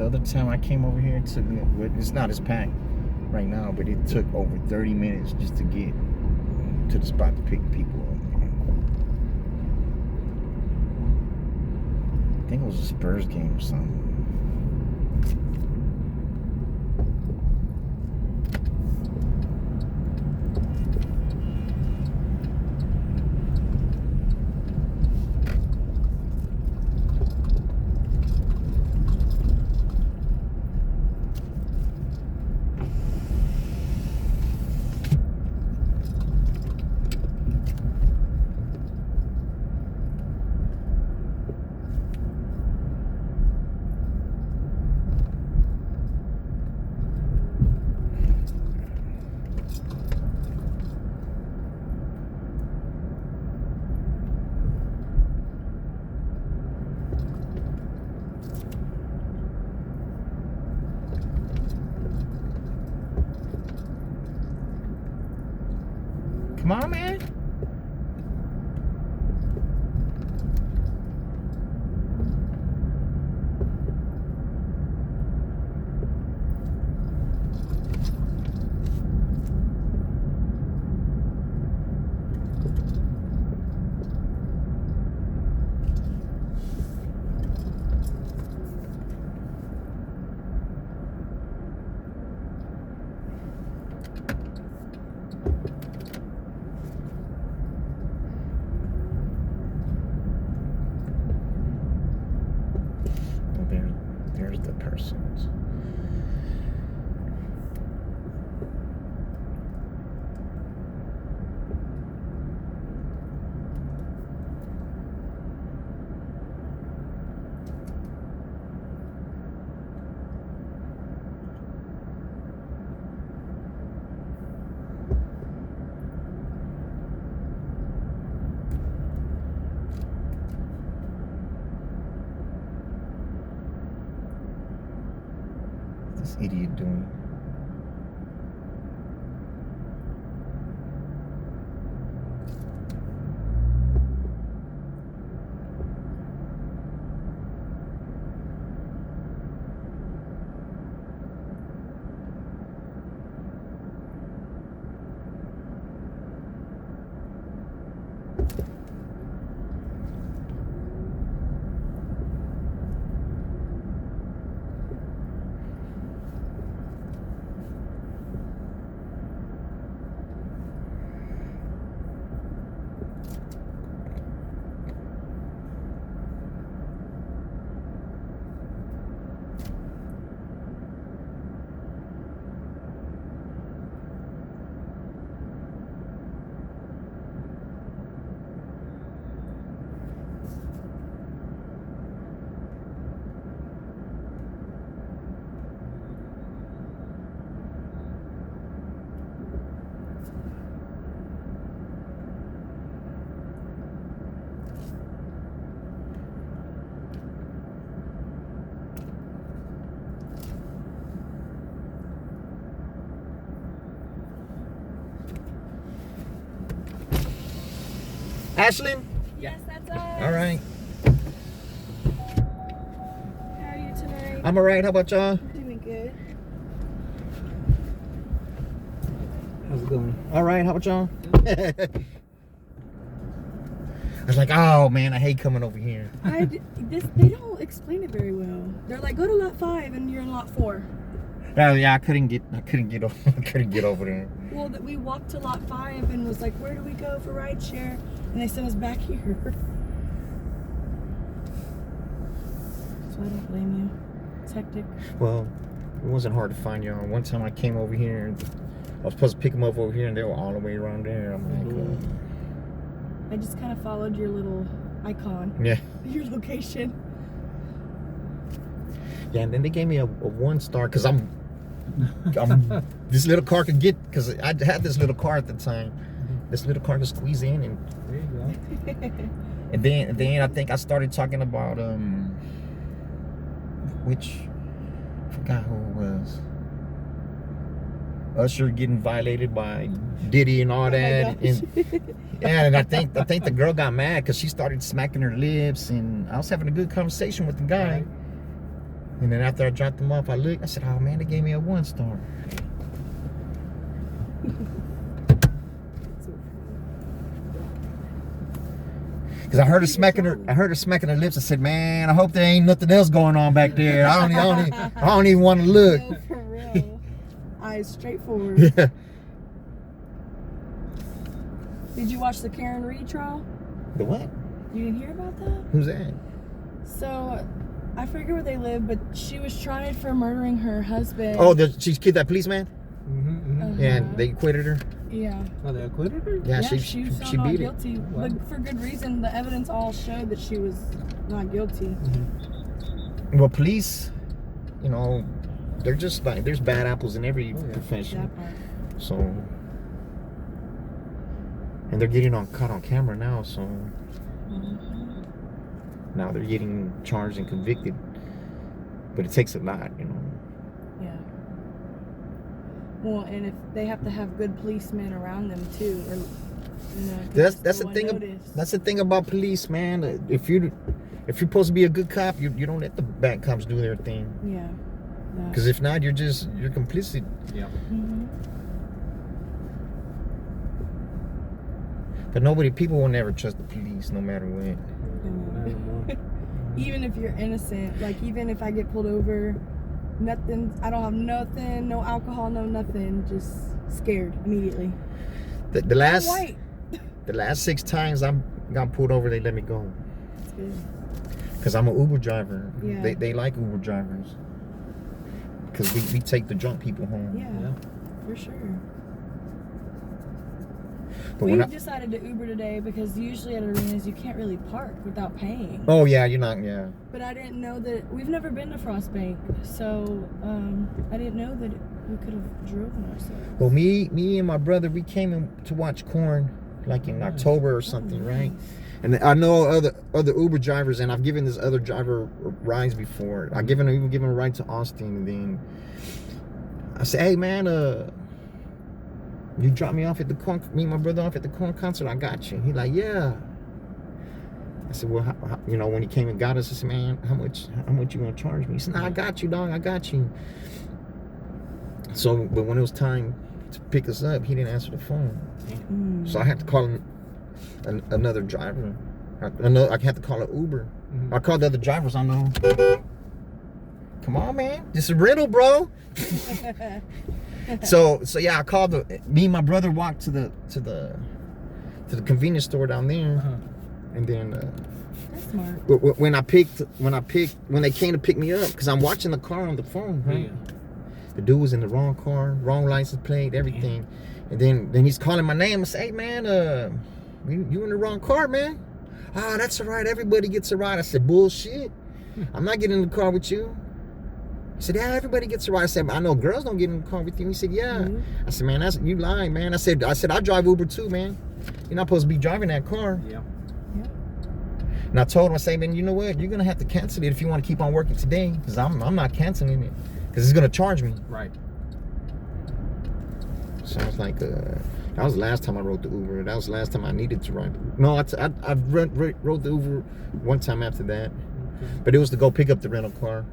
the other time I came over here, it's not as packed right now, but it took over 30 minutes just to get to the spot to pick people up. I think it was a Spurs game or something. Come on, man. There's the persons. What's this idiot doing? Ashlyn? Yes, that's us. All right. How are you tonight? I'm all right. How about y'all? I'm doing good. How's it going? All right. How about y'all? I was like, oh man, I hate coming over here. They don't explain it very well. They're like, go to lot 5 and you're in lot 4. Yeah, I couldn't get over there. Well, we walked to lot 5 and was like, where do we go for rideshare? And they sent us back here. So I don't blame you. It's hectic. Well, it wasn't hard to find y'all. One time I came over here, I was supposed to pick them up over here, and they were all the way around there. I'm like, I just kind of followed your little icon. yeah. Your location. Yeah, and then they gave me a 1-star because I'm this little car could get, because I had this little car at the time. This little car could squeeze in, and There you go. and then I think I started talking about which, I forgot who it was. Usher getting violated by Diddy and all that, and yeah, and I think the girl got mad because she started smacking her lips, and I was having a good conversation with the guy. And then after I dropped them off, I looked. I said, "Oh man, they gave me a 1 star." Cause I heard her smacking her lips. I said, "Man, I hope there ain't nothing else going on back there. I don't even want to look." No, for real. Eyes straight forward. Yeah. Did you watch the Karen Reed trial? The what? You didn't hear about that? Who's that? So, I forget where they live, but she was tried for murdering her husband. Oh, she killed that policeman. Uh-huh. And they acquitted her. Yeah. Oh, they acquitted her? Yeah, she she was found not beat it. guilty, Wow. but for good reason. The evidence all showed that she was not guilty. Well, police, you know, they're just like, there's bad apples in every profession. That part. So, and they're getting caught on camera now. So now they're getting charged and convicted. But it takes a lot, you know. Yeah. Well, and if they have to have good policemen around them too, or you know, That's just the go thing. unnoticed. That's the thing about police, man. If you're supposed to be a good cop, you don't let the bad cops do their thing. Yeah. Because if not, you're complicit. Yeah. Mm-hmm. But people will never trust the police, no matter what. Even if you're innocent, like even if I get pulled over, nothing, I don't have nothing, no alcohol, no nothing, just scared immediately. The I'm last white. the last 6 times I got pulled over, they let me go. That's good. Because I'm an Uber driver. Yeah. They like Uber drivers. Because we take the drunk people home. Yeah, for sure. But We've decided to Uber today because usually at arenas you can't really park without paying. Oh yeah, you're not, yeah. But I didn't know that, we've never been to Frostbank, so I didn't know that we could have driven ourselves. Well, me and my brother, we came in to watch Korn like in October or something, right? And I know other Uber drivers, and I've given this other driver rides before. I've even given a ride to Austin, and then I said, "Hey man, you drop me off at the Korn, me and my brother off at the Korn concert. I got you." He like, "Yeah." I said, "Well, how, you know, when he came and got us, I said, "Man, how much you gonna charge me?" He said, "Nah, I got you, dog. I got you." So, but when it was time to pick us up, he didn't answer the phone. So I had to call another driver. I had to call an Uber. I called the other drivers I know. Come on, man, this is a rental, bro. So yeah, I called me and my brother walked to the convenience store down there, and then That's smart. when they came to pick me up, because I'm watching the car on the phone, right? The dude was in the wrong car, wrong license plate, everything. And then he's calling my name. I say, "Hey man, you in the wrong car, man." "Ah, that's all right. Everybody gets a ride." I said, "Bullshit. I'm not getting in the car with you." He said, "Yeah, everybody gets a ride." I said, "I know girls don't get in the car with you." He said, "Yeah." I said, "Man, you lying, man." I said I drive Uber too, man. You're not supposed to be driving that car. Yeah. And I told him, I say, "Man, you know what? You're gonna have to cancel it if you want to keep on working today, because I'm not canceling it, because it's gonna charge me." Right. So I was like, that was the last time I rode the Uber. That was the last time I needed to ride. No, I rode the Uber one time after that, but it was to go pick up the rental car.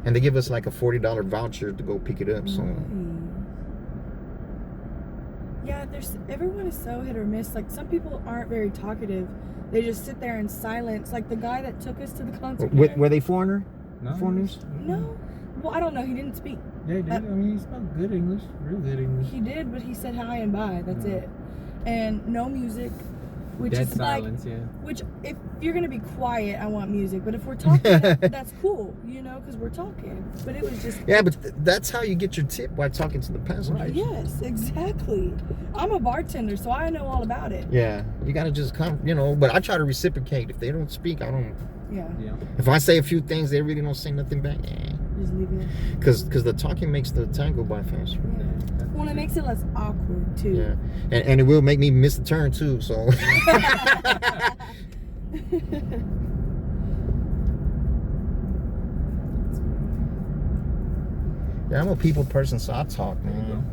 And they give us like a $40 voucher to go pick it up. So yeah, everyone is so hit or miss. Like some people aren't very talkative. They just sit there in silence. Like the guy that took us to the concert. Were they foreigners? No. No. Well, I don't know. He didn't speak. Yeah, he did. I mean, he spoke good English, real good English. He did, but he said hi and bye. That's it. And no music, which Dead is silence, like, yeah. which if you're gonna be quiet, I want music. But if we're talking, that's cool, you know, because we're talking. But it was just but that's how you get your tip, by talking to the passenger. Right. Yes, exactly. I'm a bartender, so I know all about it. Yeah, you gotta just come, you know. But I try to reciprocate. If they don't speak, I don't. Yeah. If I say a few things, they really don't say nothing back. Just leave it. Because the talking makes the time go by faster. Yeah. Well, it makes it less awkward too. Yeah, and it will make me miss the turn too. So. Yeah, I'm a people person, so I talk, man.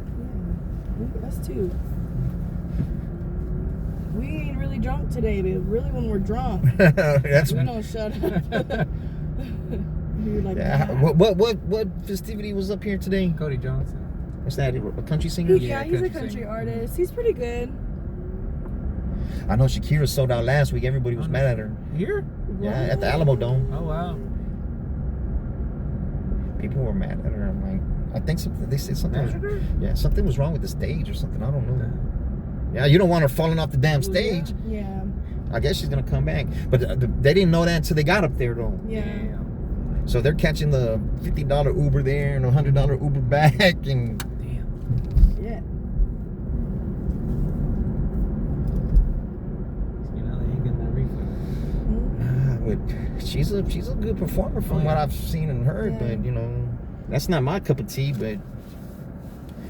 Yeah, us too. We ain't really drunk today, but really when we're drunk, That's we don't shut up. We were like, Yeah. "Wow." What festivity was up here today? Cody Johnson. What's that? A country singer? Yeah, he's a country country singer. artist. He's pretty good. I know Shakira sold out last week. Everybody was mad at her. Here? Yeah, at the Alamo Dome. Oh wow. People were mad at her. I'm like, I think something. They said something. Mad at her? Yeah, something was wrong with the stage or something. I don't know. Yeah, you don't want her falling off the damn stage. Yeah. I guess she's gonna come back, but they didn't know that until they got up there though. Yeah. Damn. So they're catching the $50 Uber there and a $100 Uber back, and Damn. Yeah. You know, they ain't getting that refund. but she's a good performer from what I've seen and heard. Yeah. But you know, that's not my cup of tea. But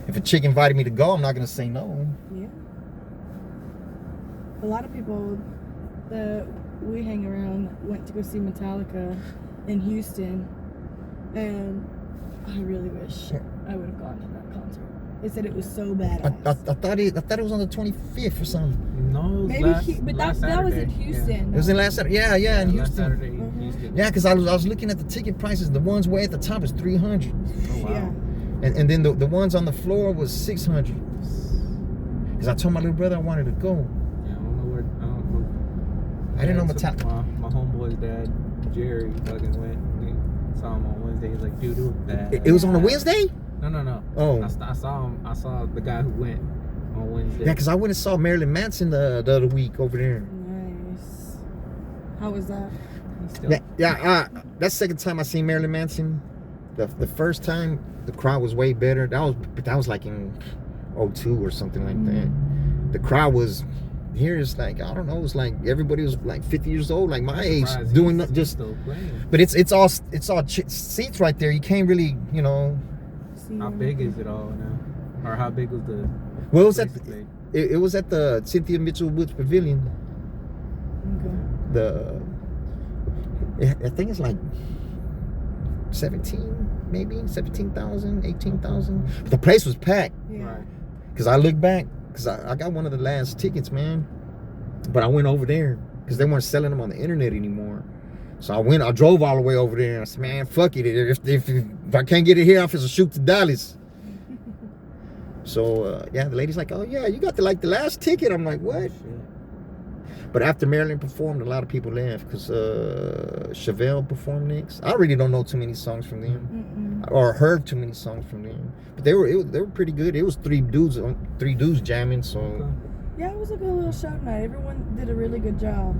if a chick invited me to go, I'm not gonna say no. Yeah. A lot of people that we hang around went to go see Metallica in Houston, and I really wish I would have gone to that concert. They said it was so badass. I thought it was on the 25th or something. No, it was Maybe but last that was in Saturday. Houston. It was in last Saturday. Yeah, in Last Houston. Saturday in Mhm. Houston. Yeah, because I was looking at the ticket prices. The ones way at the top is $300, Oh wow. Yeah. and then the ones on the floor was $600. Because I told my little brother I wanted to go. Yeah, I don't know where. I don't know. I didn't know Yeah, so Metallica. My homeboy's dad, Jerry, fucking went. We saw him on Wednesday. He's like, dude, it was bad. It was on a Wednesday. No. Oh. I saw him. I saw the guy who went on Wednesday. Yeah, because I went and saw Marilyn Manson the other week over there. Nice. How was that? He's still- That's the second time I seen Marilyn Manson. The first time the crowd was way better. That was like in 02 or something like that. The crowd was here is like, I don't know, it's like everybody was like 50 years old, like my age, surprised doing he's just. still playing. But it's all seats right there. You can't really, you know. See How you big is it all now? Or how big was the? Well, it was at place played? it was at the Cynthia Mitchell Woods Pavilion. Okay. I think it's like 17, maybe 17,000, 18,000. But the place was packed. Yeah. Right. Cause I look back, cause I got one of the last tickets, man. But I went over there because they weren't selling them on the internet anymore. So I drove all the way over there and I said, man, fuck it. If I can't get it here, I'm supposed to shoot to Dallas. So yeah, the lady's like, oh yeah, you got the last ticket. I'm like, what? Shit. But after Marilyn performed, a lot of people left because Chevelle performed next. I really don't know too many songs from them, or heard too many songs from them. But they were pretty good. It was three dudes jamming. So Okay. Yeah, it was a good little show tonight. Everyone did a really good job.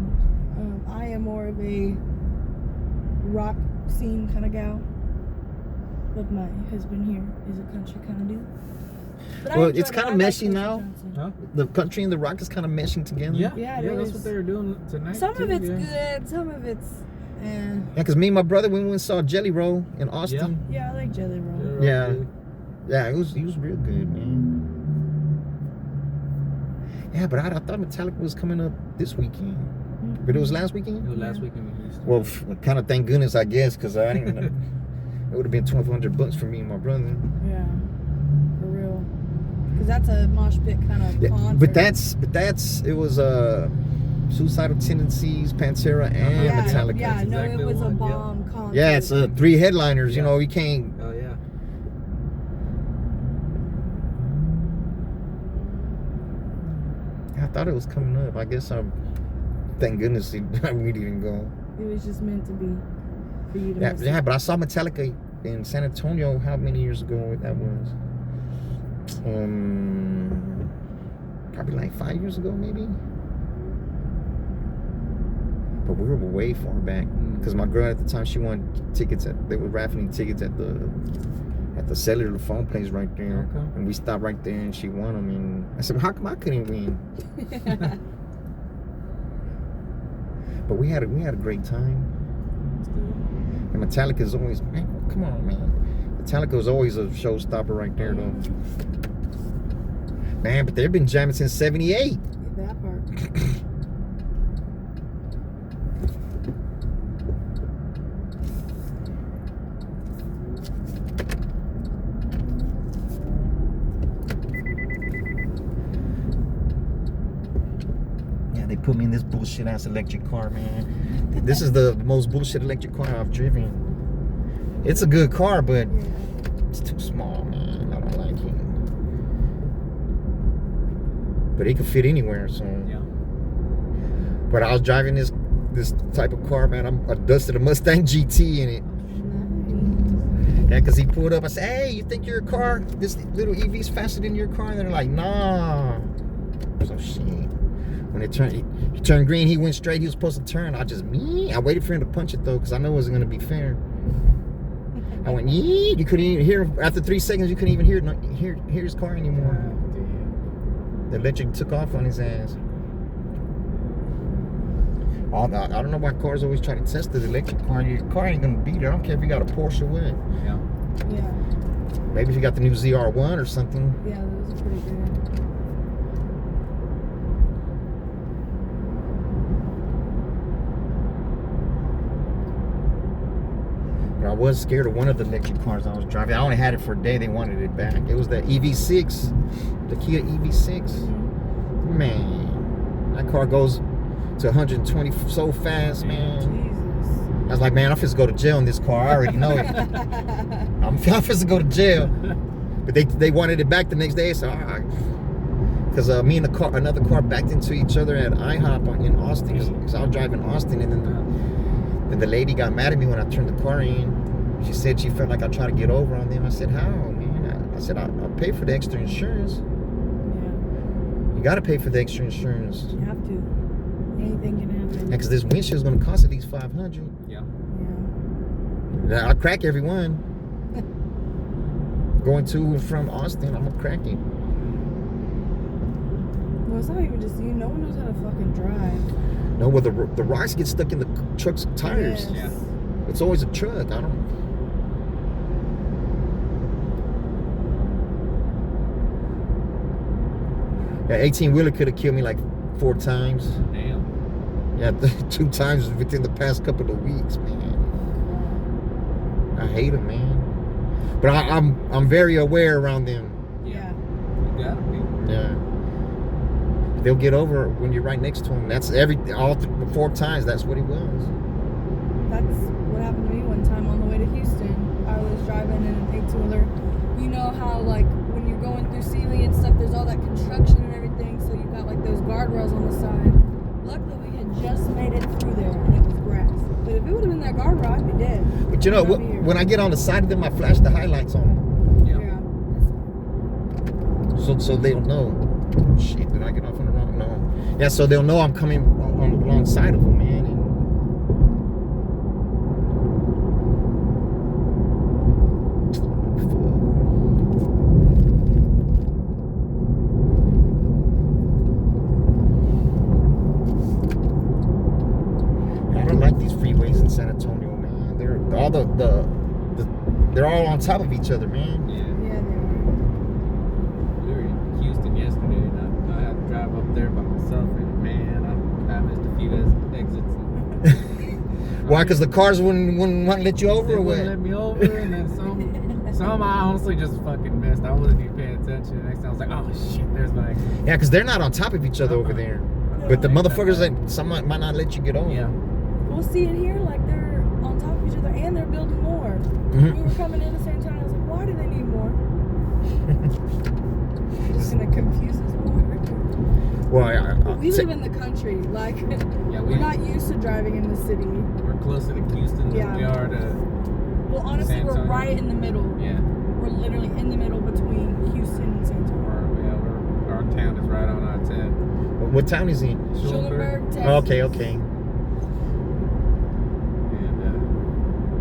I am more of a rock scene kind of gal, but my husband here is a country kind of dude. But I Well, enjoyed it's it. kinda I like messy Coach now. Johnson. Huh? the country and the rock is kind of meshing together. Yeah. Yeah, it that's is. what they were doing tonight. Some too, of it's yeah. good, some of it's Yeah, because me and my brother, we went and saw Jelly Roll in Austin. yeah, I like Jelly Roll. They're Yeah. all good. Yeah, he was real good, man. Yeah, but I thought Metallica was coming up this weekend. But it was last weekend? It was last week in Houston. Well, kind of thank goodness, I guess, because I didn't know. It would have been $1,200 for me and my brother. Yeah, for real. Because that's a mosh pit kind of Yeah, concert. but it was Suicidal Tendencies, Pantera, and yeah, Metallica. Yeah, That's no, exactly it was the a one, yeah. bomb concert. Yeah, it's 3 headliners. You Yeah. know, you can't. Oh yeah. I thought it was coming up. I guess thank goodness we didn't go. It was just meant to be for you to Yeah, miss yeah, it. but I saw Metallica in San Antonio. How many years ago that was? Probably like 5 years ago, maybe. But we were way far back because my girl at the time, she won tickets they were raffling tickets at the cellular phone place right there, Okay. and we stopped right there and she won them. And I said, well, how come I couldn't win? But we had a great time. And Metallica is always, man, come on, man. Metallica is always a showstopper right there, though. Man, but they've been jamming since '78. That part. Yeah, they put me in this bullshit ass electric car, man. This is the most bullshit electric car I've driven. It's a good car, but Yeah. it's too small, man. I don't like it. But it can fit anywhere, so. Yeah. But I was driving this type of car, man. I dusted a Mustang GT in it. Nice. Yeah, because he pulled up. I said, hey, you think your car, this little EV's faster than your car? And they're like, nah. So shit. When it turned, he turned green, he went straight. He was supposed to turn. I waited for him to punch it though, because I knew it wasn't going to be fair. I went, yee. You couldn't even hear, after 3 seconds, you couldn't even hear his car anymore. The electric took off on his ass. I don't know why cars always try to test the electric car. Your car ain't gonna beat it. I don't care if you got a Porsche or what. Yeah. Yeah. Maybe if you got the new ZR1 or something. Yeah, those are pretty good. But I was scared of one of the electric cars I was driving. I only had it for a day. They wanted it back. It was the EV6, the Kia EV6. Mm-hmm. Man, that car goes to 120 so fast, man. Jesus. I was like, man, I'm supposed to go to jail in this car. I already know it. I'm supposed to go to jail. But they wanted it back the next day, so because me and another car backed into each other at IHOP in Austin. Because I was driving Austin, and then the lady got mad at me when I turned the car in. She said she felt like I tried to get over on them. I said, how, man? I said, I'll pay for the extra insurance. Yeah. You got to pay for the extra insurance. You have to. Anything can happen. Because this windshield's going to cost at least $500. Yeah. Yeah. Now, I crack every one. Going to and from Austin, I'm going to crack it. Well, it's not even just you. No one knows how to fucking drive. No, well, the rocks get stuck in the truck's tires. Yes. Yeah. It's always a truck. I don't... Yeah, 18-wheeler could have killed me like 4 times. Damn. Yeah, 2 times within the past couple of weeks, man. I hate them, man. But I'm very aware around them. Yeah. You gotta be. Yeah. They'll get over it when you're right next to them. That's all 4 times. That's what he was. That's what happened to me one time on the way to Houston. I was driving in an 18-wheeler. You know how, like, when you're going through Sealy and stuff, there's all that construction and everything, so you got, like, those guardrails on the side. Luckily, we had just made it through there, and it was grass. But if it would have been that guardrail, I'd be dead. But you know, I'd be here. when I get on the side of them, I flash the highlights on them. Yeah. So they'll know. Shit, did I get off on the wrong? No. Yeah, so they'll know I'm coming on the wrong side of them, man. And I don't like these freeways in San Antonio, man. They're all on top of each other, man. Yeah. Yeah, they We were in Houston yesterday, and I had to drive up there by myself, and man, I missed a few exits. Why? Because the cars wouldn't let you over, They or wouldn't what? let me over, and then some I honestly just fucking missed. I wasn't even paying attention. The next time I was like, oh shit, there's my exit. Yeah, because they're not on top of each other over there. But the motherfuckers that some might not let you get over. Yeah. We'll see it here, like, they're on top of each other, and they're building more. Mhm. We were coming in the same time. I was like, why do they need more? Just gonna confuse us more. Well, We live in the country. Like, Yeah, we're not used to driving in the city. We're closer to Houston Yeah. than we are to. Well, honestly, San we're Antonio. right in the middle. Yeah. We're literally in the middle between Houston and San Antonio. Our town is right on I-10. what town is he? Schulenburg, Texas. Oh, okay. And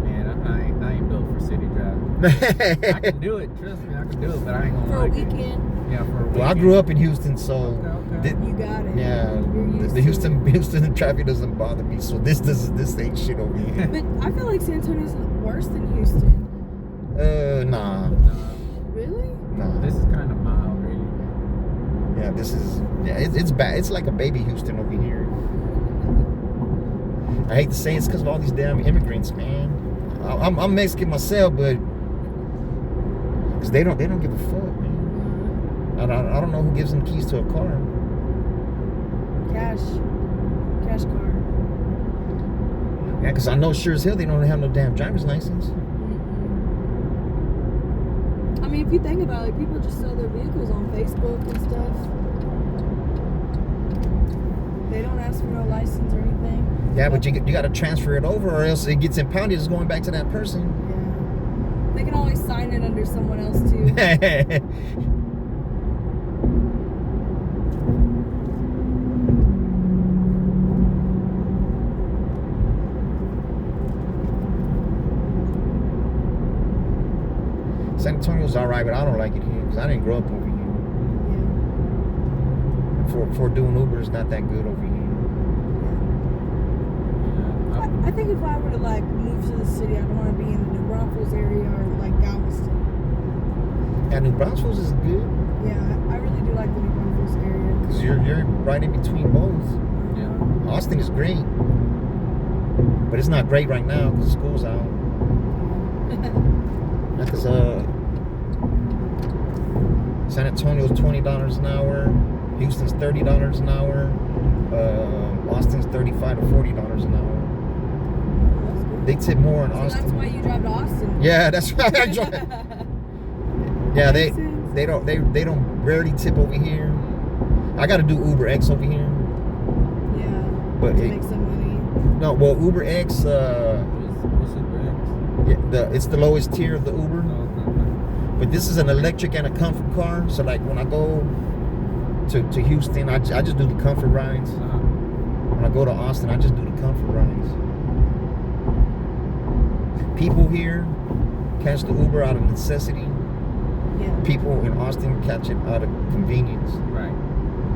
man, I ain't built for city driving. I can do it. Trust me, I can do it, but I ain't gonna For a like it. weekend, Yeah, for a weekend. Well, I grew up in Houston, so Okay. you got it. yeah, You're used the to Houston traffic doesn't bother me. So this ain't shit over here. it. But I feel like San Antonio's worse than Houston. Nah. Really? This is kind of mild, really. Yeah, it's bad. It's like a baby Houston over here. I hate to say it's because of all these damn immigrants, man. I'm Mexican myself, but because they don't give a fuck, man. I don't know who gives them keys to a car. Cash car. Yeah, because I know sure as hell they don't have no damn driver's license. Mm-mm. mean, if you think about it, people just sell their vehicles on Facebook and stuff. They don't ask for no license or anything. Yeah, but you got to transfer it over, or else it gets impounded. It's going back to that person. Yeah. They can always sign it under someone else too. San Antonio's all right, but I don't like it here because I didn't grow up over here. Yeah. For doing Uber, it's not that good over here. I think if I were to like move to the city, I'd want to be in the New Braunfels area or like Galveston. And New Braunfels is good Yeah, I really do like the New Braunfels area. because you're right in between both. Yeah. Austin is great, but it's not great right now because school's out. Because San Antonio's $20 an hour, Houston's $30 an hour, Austin's $35 to $40 an hour. That's good. They tip more in So Austin. that's why you drive to Austin. Yeah, that's right. I drive. Yeah, Makes sense. they don't rarely tip over here. I got to do Uber X over here, Yeah. but To make some money. no. Well, Uber X, What's Uber X? it's the lowest tier of the Uber. Oh, okay. But this is an electric and a comfort car. So like when I go to Houston, I just do the comfort rides. When I go to Austin, I just do the comfort rides. People here catch the Uber out of necessity. Yeah. People in Austin catch it out of convenience. Right.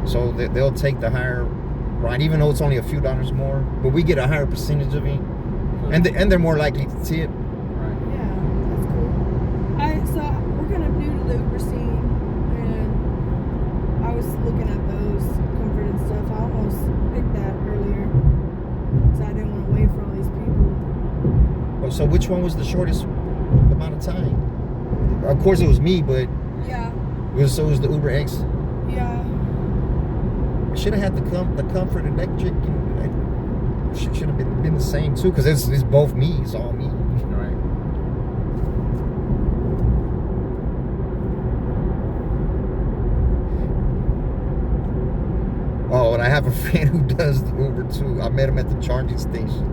So they'll take the higher ride, even though it's only a few dollars more. But we get a higher percentage of it, and they're more likely to tip. Right. Yeah, that's cool. So we're kind of new to the Uber scene, and I was looking at those comfort and stuff. I almost picked that earlier, so I didn't want to wait for all these people. So which one was the shortest amount of time? Of course it was me, but Yeah, so was the Uber X. yeah. I should have had the comfort electric. And should have been the same too, because it's both me. It's all me. Right. Oh, and I have a friend who does the Uber too. I met him at the charging station.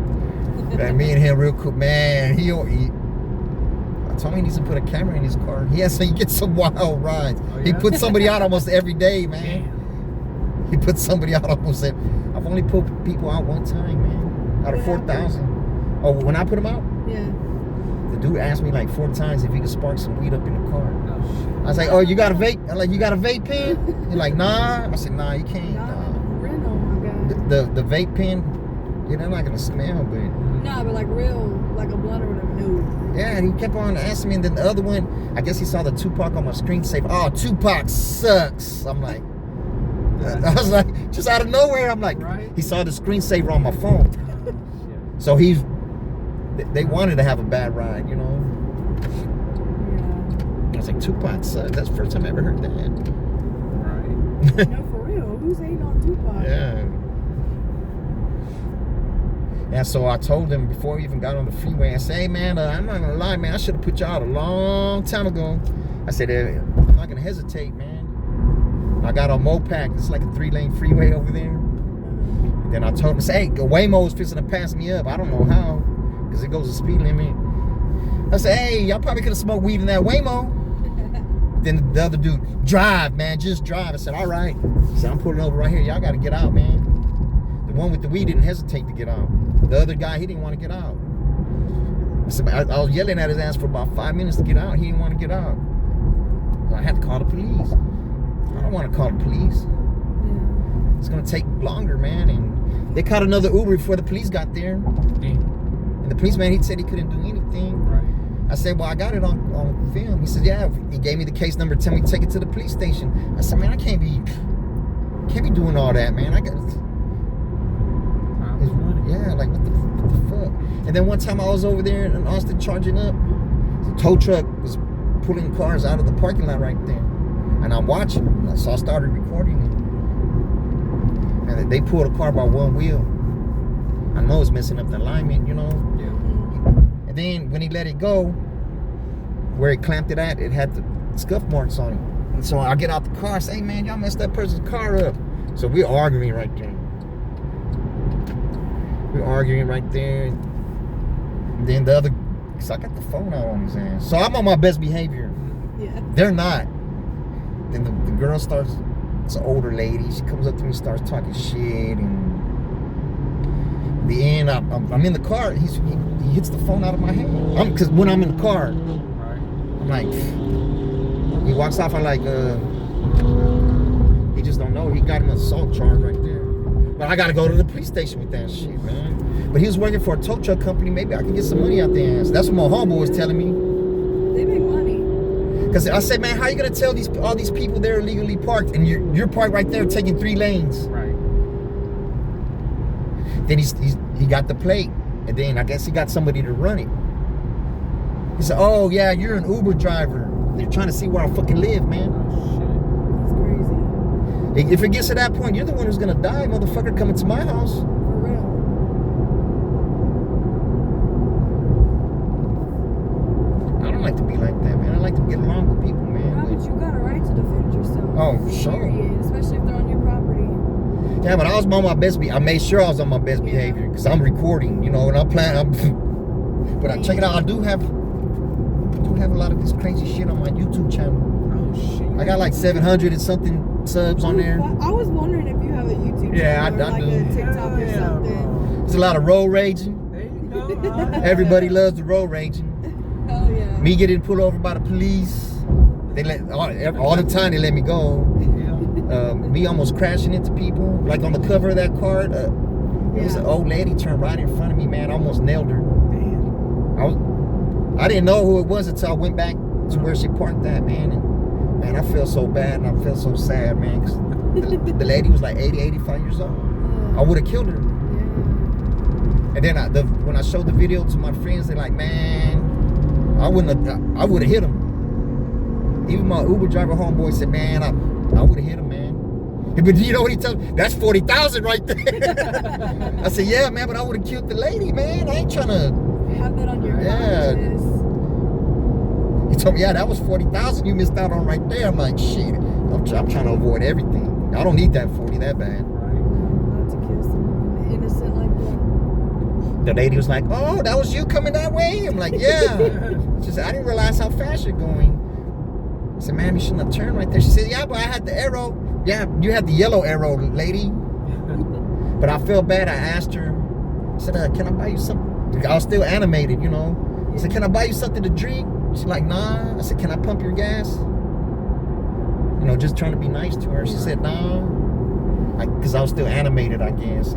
Man, me and him real cool. Man, I told him he needs to put a camera in his car. He has to get some wild rides. Oh, He yeah? puts somebody out almost every day, man. Damn. He puts somebody out almost every. I've only put people out one time, man. Out of What happened? 4,000. Oh, when I put them out, Yeah. the dude asked me like 4 times if he could spark some weed up in the car. Oh shit. I was like, "Oh, you got a vape?" I'm like, "You got a vape pen?" He's like, "Nah." I said, "Nah, you can't." Not Nah. real, oh my god. The vape pen, yeah, they're not gonna smell, but No, but like real, like a blunt or whatever. No. yeah. And he kept on asking me, and then the other one, I guess he saw the Tupac on my screensaver. Oh, Tupac sucks. I'm like, I was like, just out of nowhere, I'm like, Right. he saw the screensaver on my phone, Shit. so they wanted to have a bad ride, you know. Yeah. I was like, Tupac sucks. That's the first time I ever heard that. Right. No, for real. Who's hating on Tupac? Yeah. And so I told him before we even got on the freeway, I said, "Hey man, I'm not gonna lie, man. I should have put you out a long time ago." I said, "I'm not gonna hesitate, man." I got on Mopac. It's like a 3-lane freeway over there. And then I told him, I said, "Hey, Waymo's fixing to pass me up. I don't know how, because it goes the speed limit." I said, "Hey, y'all probably could have smoked weed in that Waymo." Then the other dude, "Drive, man, just drive." I said, "All right." I said, "I'm pulling over right here. Y'all got to get out, man." The one with the weed didn't hesitate to get out. The other guy, he didn't want to get out. I said, I was yelling at his ass for about 5 minutes to get out. He didn't want to get out. So I had to call the police. I don't want to call the police. Yeah. It's going to take longer, man. And they caught another Uber before the police got there. Damn. And the policeman, he said he couldn't do anything. Right. I said, "Well, I got it on film." He said, "Yeah." He gave me the case number, tell me to take it to the police station. I said, "Man, I can't be doing all that, man. I got Time is money. yeah, like what the fuck." And then one time I was over there in Austin charging up. The tow truck was pulling cars out of the parking lot right there, and I'm watching. So I started recording it, and they pulled a car by one wheel. I know it's messing up the alignment, you know. Yeah. And then when he let it go, where he clamped it at, it had scuff marks on it. And so I get out the car and say, hey man, y'all messed that person's car up. So we're arguing right there. We're arguing right there. And then the other, cause I got the phone out on his ass. So I'm on my best behavior. Yeah. They're not. Then the girl starts, it's an older lady. She comes up to me, starts talking shit, and in the end, I'm in the car. He hits the phone out of my hand. Cause when I'm in the car, I'm like, he walks off. I'm like, he just don't know. He got him an assault charge right there. But I gotta go to the police station with that shit, man. But he was working for a tow truck company. Maybe I can get some money out their ass. That's what my homeboy was telling me. They make money. Cause I said, man, how you gonna tell all these people they're illegally parked and you're parked right there taking 3 lanes? Right. Then he got the plate, and then I guess he got somebody to run it. He said, oh yeah, you're an Uber driver. They're trying to see where I fucking live, man. That's crazy. If it gets to that point, you're the one who's gonna die, motherfucker, coming to my house. For real. I don't like to be like that, man. I like to get along with people, man. Yeah, but you got a right to defend yourself. Oh, sure. Period. Especially if they're on your property. Yeah, but I was on my best. I made sure I was on my best behavior because I'm recording, you know, and I'm planning. But check it out. I do have a lot of this crazy shit on my YouTube channel. Oh shit. I got like 700 and something subs on there. I was wondering if you have a YouTube Yeah, channel I or like do. a TikTok or Yeah, something. There's a lot of road raging. There you go. Everybody loves the road raging. Hell yeah. Me getting pulled over by the police. They let all the time. They let me go. Yeah. Me almost crashing into people. Like on the cover of that card, there was an old lady turned right in front of me. Man, I almost nailed her. Damn. I didn't know who it was until I went back to where she parked at, man. And man, I felt so bad and I felt so sad, man. Cause the lady was like 80, 85 years old. I would have killed her. Yeah. And then when I showed the video to my friends, they're like, man, I would have hit him. Even my Uber driver homeboy said, man, I would have hit him, man. But you know what he tells me? That's 40,000 right there. I said, yeah, man, but I would have killed the lady, man. I ain't trying to. Have that on your Yeah. conscience. He told me, yeah, that was 40,000 you missed out on right there. I'm like, shit, I'm trying to avoid everything. I don't need that 40 that bad. Right. Not to kill someone innocent like that. The lady was like, oh, that was you coming that way? I'm like, yeah. She said, I didn't realize how fast you're going. I said, ma'am, you shouldn't have turned right there. She said, yeah, but I had the arrow. Yeah, you had the yellow arrow, lady. But I felt bad. I asked her, I said, can I buy you something? I was still animated, you know. I said, can I buy you something to drink? She's like, nah. I said, can I pump your gas? You know, just trying to be nice to her. She said, no. Because I was still animated, I guess.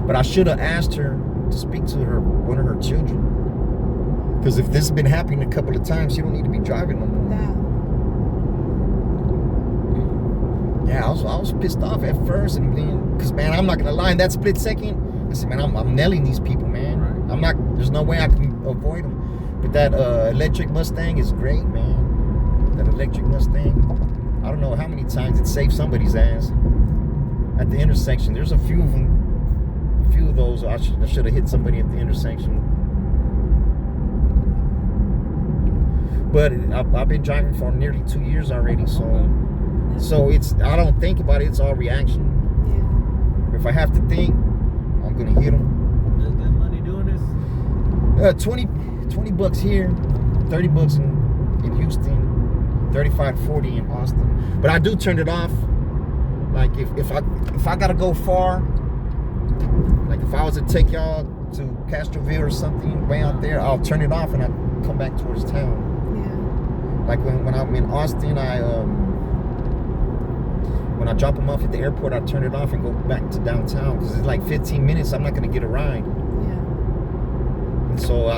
But I should have asked her to speak to one of her children. Because if this has been happening a couple of times, you don't need to be driving no more. Yeah, I was pissed off at first, and then, because man, I'm not gonna lie, in that split second, I said, man, I'm nailing these people, man. Right. I'm not. There's no way I can avoid them. But that electric Mustang is great, man. That electric Mustang. I don't know how many times it saved somebody's ass at the intersection. There's a few of them. A few of those. I should have hit somebody at the intersection. But I've been driving for nearly 2 years already, so it's, I don't think about it, it's all reaction. Yeah. If I have to think, I'm gonna hit them. Just good money doing this? 20 bucks here, 30 bucks in Houston, 35, 40 in Austin. But I do turn it off. Like if I gotta go far, like if I was to take y'all to Castroville or something way out there, I'll turn it off and I come back towards town. Like when I'm in Austin, when I drop them off at the airport, I turn it off and go back to downtown because it's like 15 minutes. I'm not gonna get a ride. Yeah. And so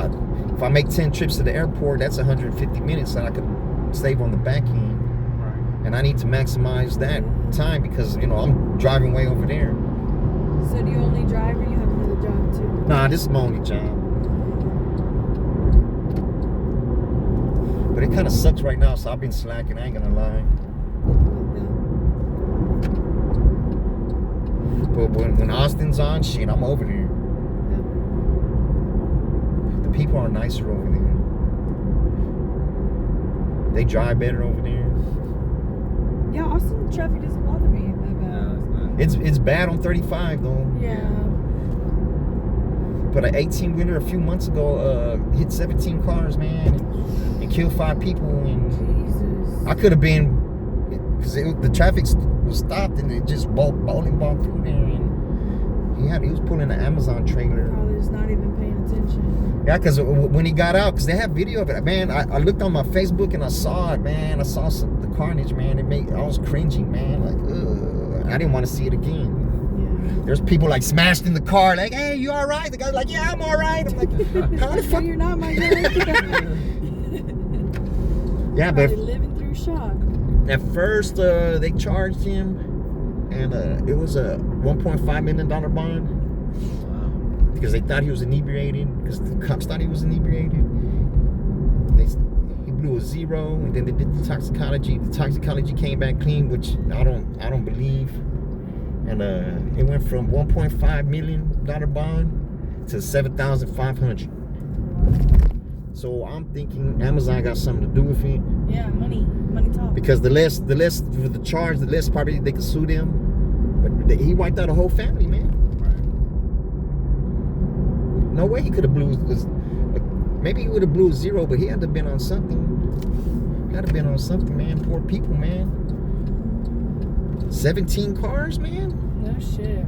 if I make 10 trips to the airport, that's 150 minutes that I could save on the back end. Right. And I need to maximize that time because, you know, I'm driving way over there. So do you only drive or you have another job too? Nah, this is my only job. But it kind of sucks right now, so I've been slacking, I ain't gonna lie. But when Austin's on, shit, I'm over there. The people are nicer over there. They drive better over there. Yeah, Austin traffic doesn't bother me that bad. No, it's not. It's bad on 35 though. Yeah. But an 18-wheeler a few months ago hit 17 cars, man, and killed 5 people. And Jesus. I could have been, because the traffic was stopped and it just bowling ball through there, and he was pulling an Amazon trailer. Probably just not even paying attention. Yeah, because when he got out, because they have video of it, man. I looked on my Facebook and I saw it, man. I saw the carnage, man. I was cringing, man. Like, ugh. I didn't want to see it again. Yeah. There's people like smashed in the car, like, hey, you all right? The guy's like, yeah, I'm all right. I'm like, how the No, fuck? you're not, my guy. Yeah, but Probably living through shock. at first they charged him, and it was a $1.5 million bond because they thought he was inebriated. Because the cops thought he was inebriated. He blew a 0, and then they did the toxicology. The toxicology came back clean, which I don't believe. And it went from $1.5 million bond to $7,500. So I'm thinking Amazon got something to do with it. Yeah, money talk. Because the less for the charge, the less probably they could sue them. But he wiped out a whole family, man. No way he could have blew. Maybe he would have blew a 0, but he had to have been on something. He had to have been on something, man. Poor people, man. 17 cars, man. No shit.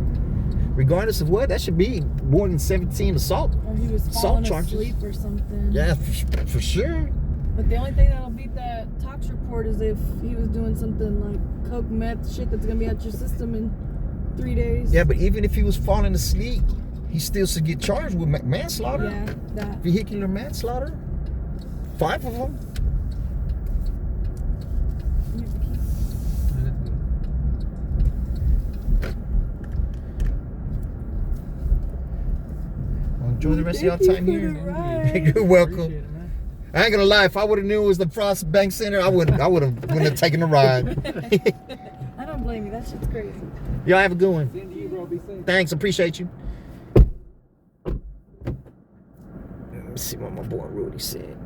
Regardless of what, that should be more than 17 assault. Or he was Assault falling charges. asleep or something. Yeah, for sure. But the only thing that'll beat that tox report is if he was doing something like coke, meth, shit that's gonna be out your system in 3 days. Yeah, but even if he was falling asleep, he still should get charged with manslaughter. Yeah, that. Vehicular manslaughter. 5 of them. Well, enjoy the rest of y'all Thank you time for here. the ride. You're welcome. Appreciate it, man. I ain't gonna lie, if I would have knew it was the Frost Bank Center, I wouldn't have taken the ride. I don't blame you. That shit's crazy. Y'all have a good one. Same to you, bro. Be safe. Thanks, appreciate you. Let me see what my boy Rudy said.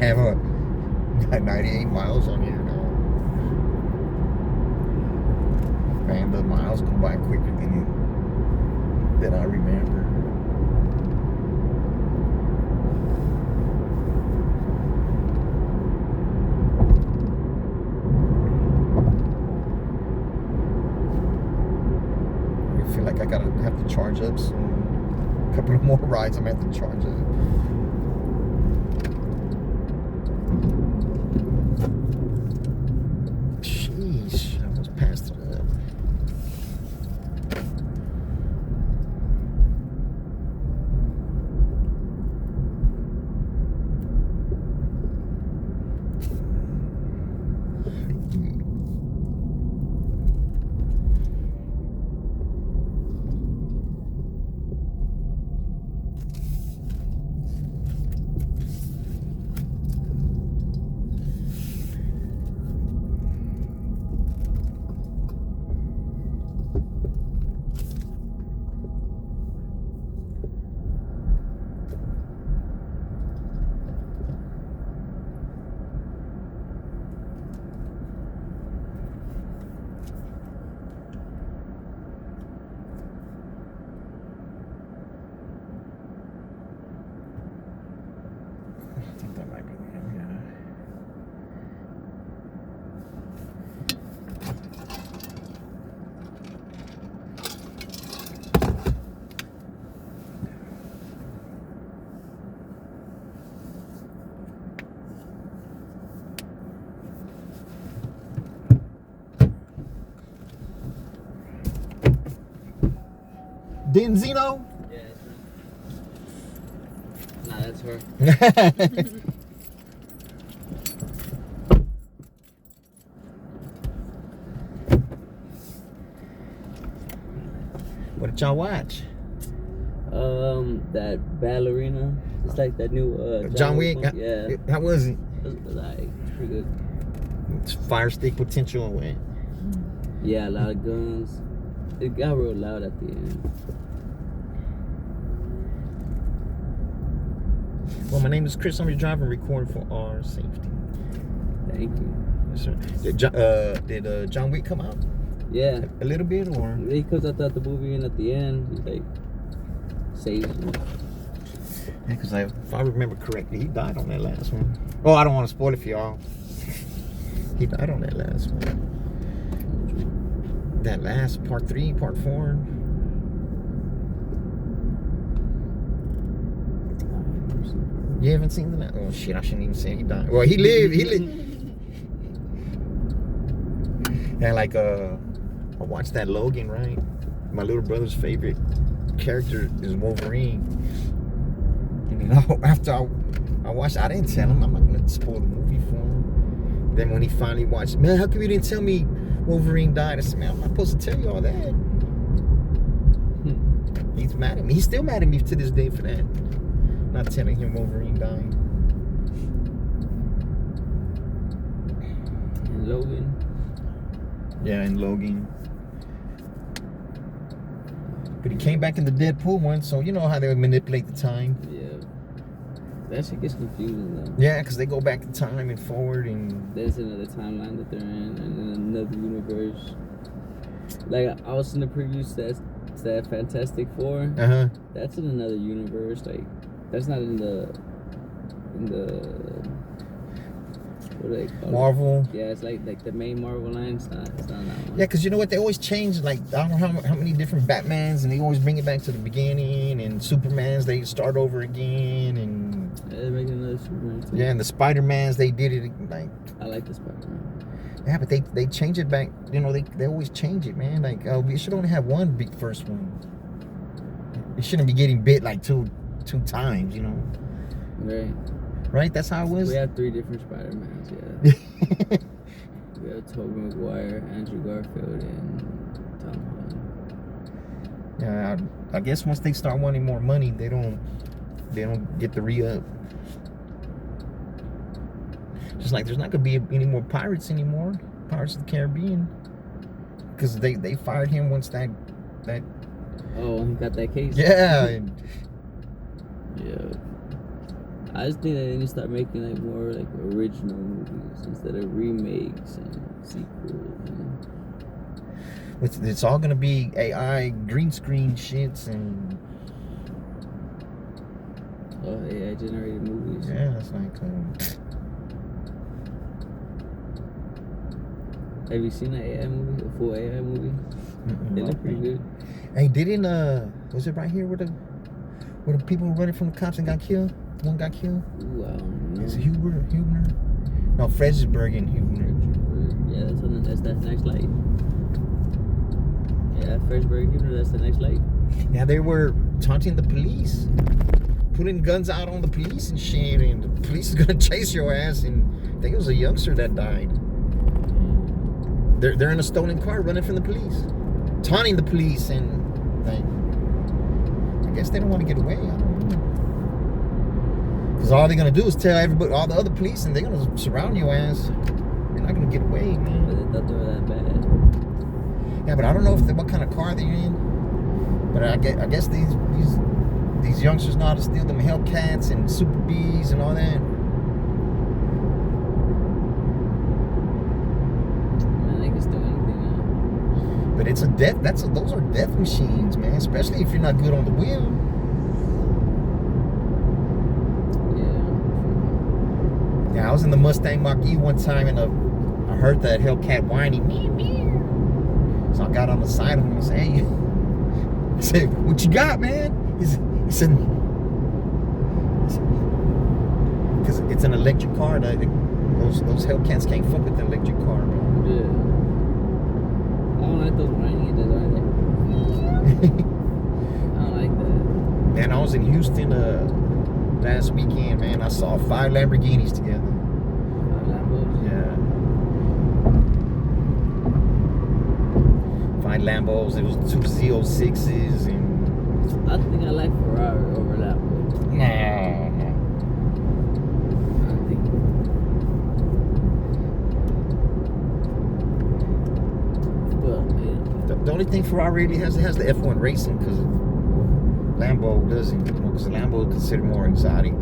Have got 98 miles on here now. Man, the miles go by quicker than I remember. I feel like I have to charge up soon. A couple of more rides, I'm gonna have to charge up. Sheesh, I almost passed it up. Denzino? Yeah, that's her. Nah, that's her. What did y'all watch? That ballerina. It's like that new John Wick? one. Yeah. How was it? It was like pretty good. It's fire stick potential. Yeah, a lot of guns. It got real loud at the end. Well, my name is Chris. I'm your driver and recording for our safety. Thank you. Yes, sir. Did John Wick come out? Yeah. A little bit, or? He comes out the movie and at the end he's like saves him. Yeah, because if I remember correctly, he died on that last one. Oh, I don't want to spoil it for y'all. He died on that last one. That last part 3, part 4. You haven't seen the last? Oh shit! I shouldn't even say he died. Well, he lived. He lived. And like I watched that Logan, right? My little brother's favorite character is Wolverine. And you know, after I watched, I didn't tell him. I'm not gonna spoil the movie for him. Then when he finally watched, man, how come you didn't tell me Wolverine died? I said, man, I'm not supposed to tell you all that. He's mad at me. He's still mad at me to this day for that. Not telling him Wolverine died. And Logan. Yeah, and Logan. But he came back in the Deadpool one, so you know how they would manipulate the time. Yeah. That shit gets confusing though. Yeah, because they go back in time and forward and... There's another timeline that they're in and in another universe. Like I was in the previews that Fantastic Four. Uh-huh. That's in another universe. Like that's not in the what do they call Marvel. it? Yeah, it's like the main Marvel line. It's not that one. Yeah, because you know what? They always change, like, I don't know how many different Batmans, and they always bring it back to the beginning, and Supermans, they start over again, and... Yeah, they're making another Superman too. Yeah, and the Spider-Mans, they did it, like... I like the Spider-Man. Yeah, but they change it back, you know, they always change it, man. Like, we should only have one big first one. It shouldn't be getting bit, like, two times, you know? Right. Right? That's how it was? We have 3 different Spider-Mans, yeah. We have Tobey Maguire, Andrew Garfield, and Tom Holland. Yeah, I guess once they start wanting more money, they don't get the re-up. Just like there's not gonna be any more pirates anymore. Pirates of the Caribbean. Because they fired him once that Oh, he got that case? yeah. And, Yeah. I just think that they need to start making like more like original movies instead of remakes and sequels. it's all gonna be AI green screen shits and AI generated movies. yeah, it's like Have you seen an AI movie? A full AI movie? They look pretty good. Hey, didn't was it right here where the people were running from the cops and got killed? One got killed? Ooh, I don't know. Is it Hubner? No, Fredericksburg and Hubner. Yeah, that's that next light. Yeah, Fredericksburg, Hubner, that's the next light. Yeah, they were taunting the police, putting guns out on the police and shit, and the police is gonna chase your ass. And I think it was a youngster that died. They're in a stolen car running from the police, taunting the police, and like, I guess they don't want to get away. I don't know. Because all they're gonna do is tell everybody, all the other police, and they're gonna surround your ass. You're not gonna get away, man. But they thought they were that bad. Yeah, but I don't know what kind of car they're in. But I guess these youngsters know how to steal them Hellcats and Super Bs and all that. Man, they can steal anything now. But it's those are death machines, man. Especially if you're not good on the wheel. Yeah, I was in the Mustang Mach-E one time, and I heard that Hellcat whining. Meow, meow. So I got on the side of him and said, "Hey," I said, "What you got, man?" He said, "Because it's an electric car. Those Hellcats can't fuck with the electric car, man." Yeah. I don't like those whining either. Man, I was in Houston last weekend, man. I saw 5 Lamborghinis together. Lambos. Yeah. 5 Lambos. There was 2 Z06s and I think I like Ferrari over Lambo. no. I think. But yeah. The only thing Ferrari really has the F1 racing, because Lambo doesn't. Because the Lambo is considered more exotic.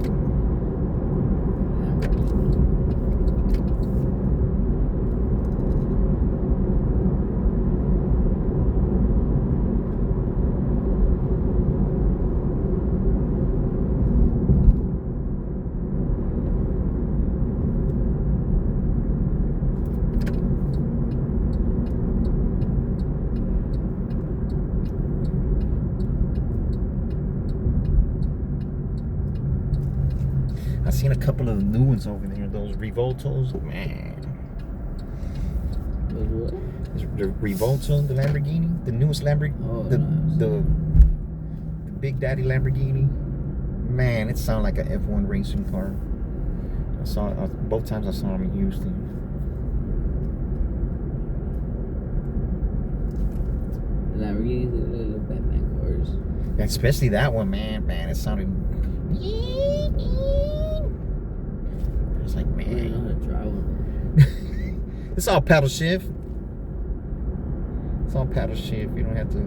I seen a couple of new ones over there. Those Revoltos, man. Those what? The Revolto, the Lamborghini, the newest Lamborghini, Oh, the, nice. the Big Daddy Lamborghini. Man, it sounded like an F1 racing car. I saw it both times. I saw them in Houston. The Lamborghinis, they little Batman cars. And especially that one, man. Man, it sounded. I was like, I don't know how man, to drive one. it's all paddle shift. It's all paddle shift. You don't have to.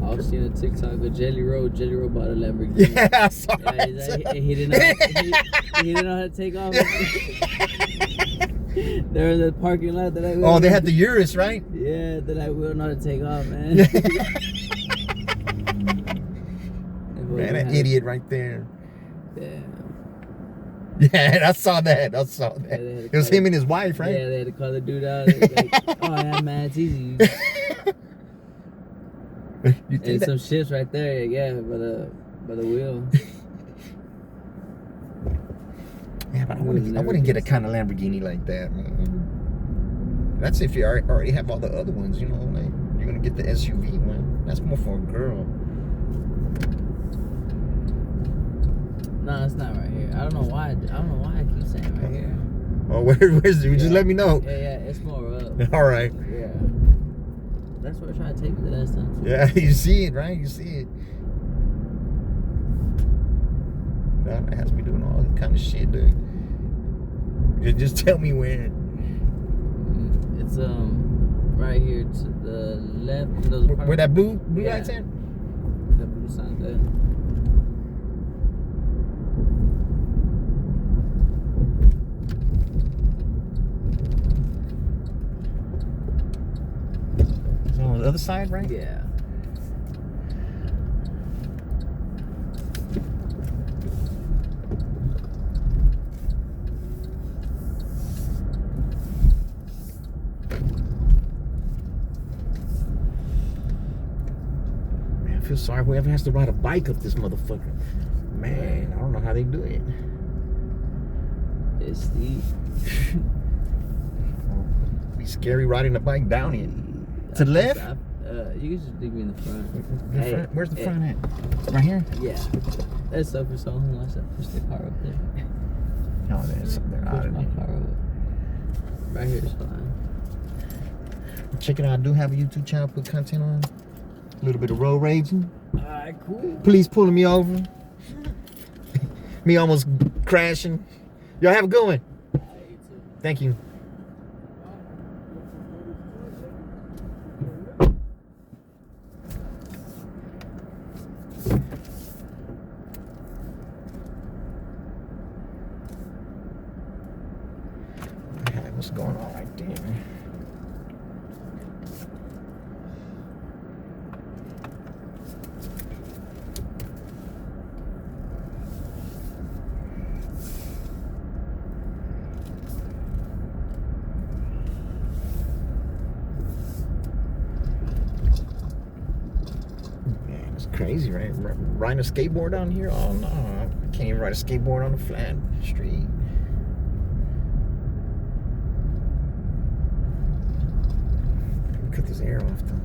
I was seeing a TikTok of Jelly Roll. Jelly Roll bought a Lamborghini. Yeah, I saw Yeah, he's that. like, he didn't know. He didn't know how to take off. There was a parking lot that I. Oh, they had the Urus, right? Yeah, that I will know how to take off, man. Man, that idiot right there. Damn. Yeah, I saw that. I saw that. Yeah, they had It was to him and his wife, Yeah, right? they had to call the dude out. They was like, oh yeah, man, it's easy. You And think that? some shifts right there, yeah, by the wheel. Yeah, but I wouldn't get a kind of Lamborghini like that, man. That's if you already have all the other ones, you know. Like you're gonna get the SUV one. That's more for a girl. No, it's not right here. I don't know why. I keep saying right here. Oh, where's it? Just let me know. Yeah, it's more up. All right. Yeah. That's where I tried to take me the last time. Yeah, you see it, right? You see it. No, it has me doing all that kind of shit, dude. Just tell me where. It's right here to the left. Those Where that blue Yeah. lights at? The blue sign there. It's on the other side, right? Yeah. Man, I feel sorry whoever has to ride a bike up this motherfucker. Man, I don't know how they do it. It's steep. Be scary riding a bike down it. To the left? You can just leave me in the front. The Hey, front- where's the hey. front at? Right here? Yeah. That's up for someone who wants to push the car up there. No, there's something out Push of my there. car up. Right here is fine. Check it out. I do have a YouTube channel, put content on. A little bit of road raging. Alright, cool. Police pulling me over. Me almost crashing. Y'all have a good one. Thank you. Okay, what's going on right there? Man, it's crazy, right? Riding a skateboard down here? Oh no, I can't even ride a skateboard on the flat street. Cut this air off though.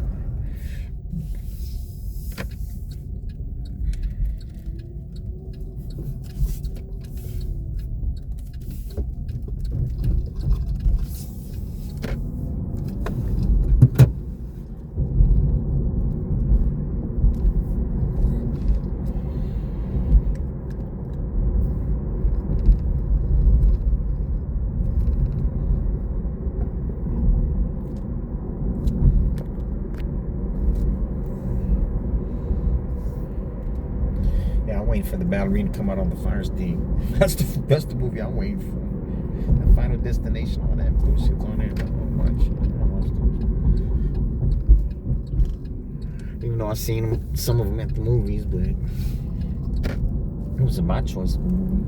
for the ballerina to come out on the fire stick. That's the movie I'm waiting for. The Final Destination, all that bullshit's on there. I don't watch those. Even though I've seen some of them at the movies, but it wasn't my choice of a movie.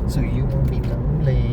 So you won't be lonely.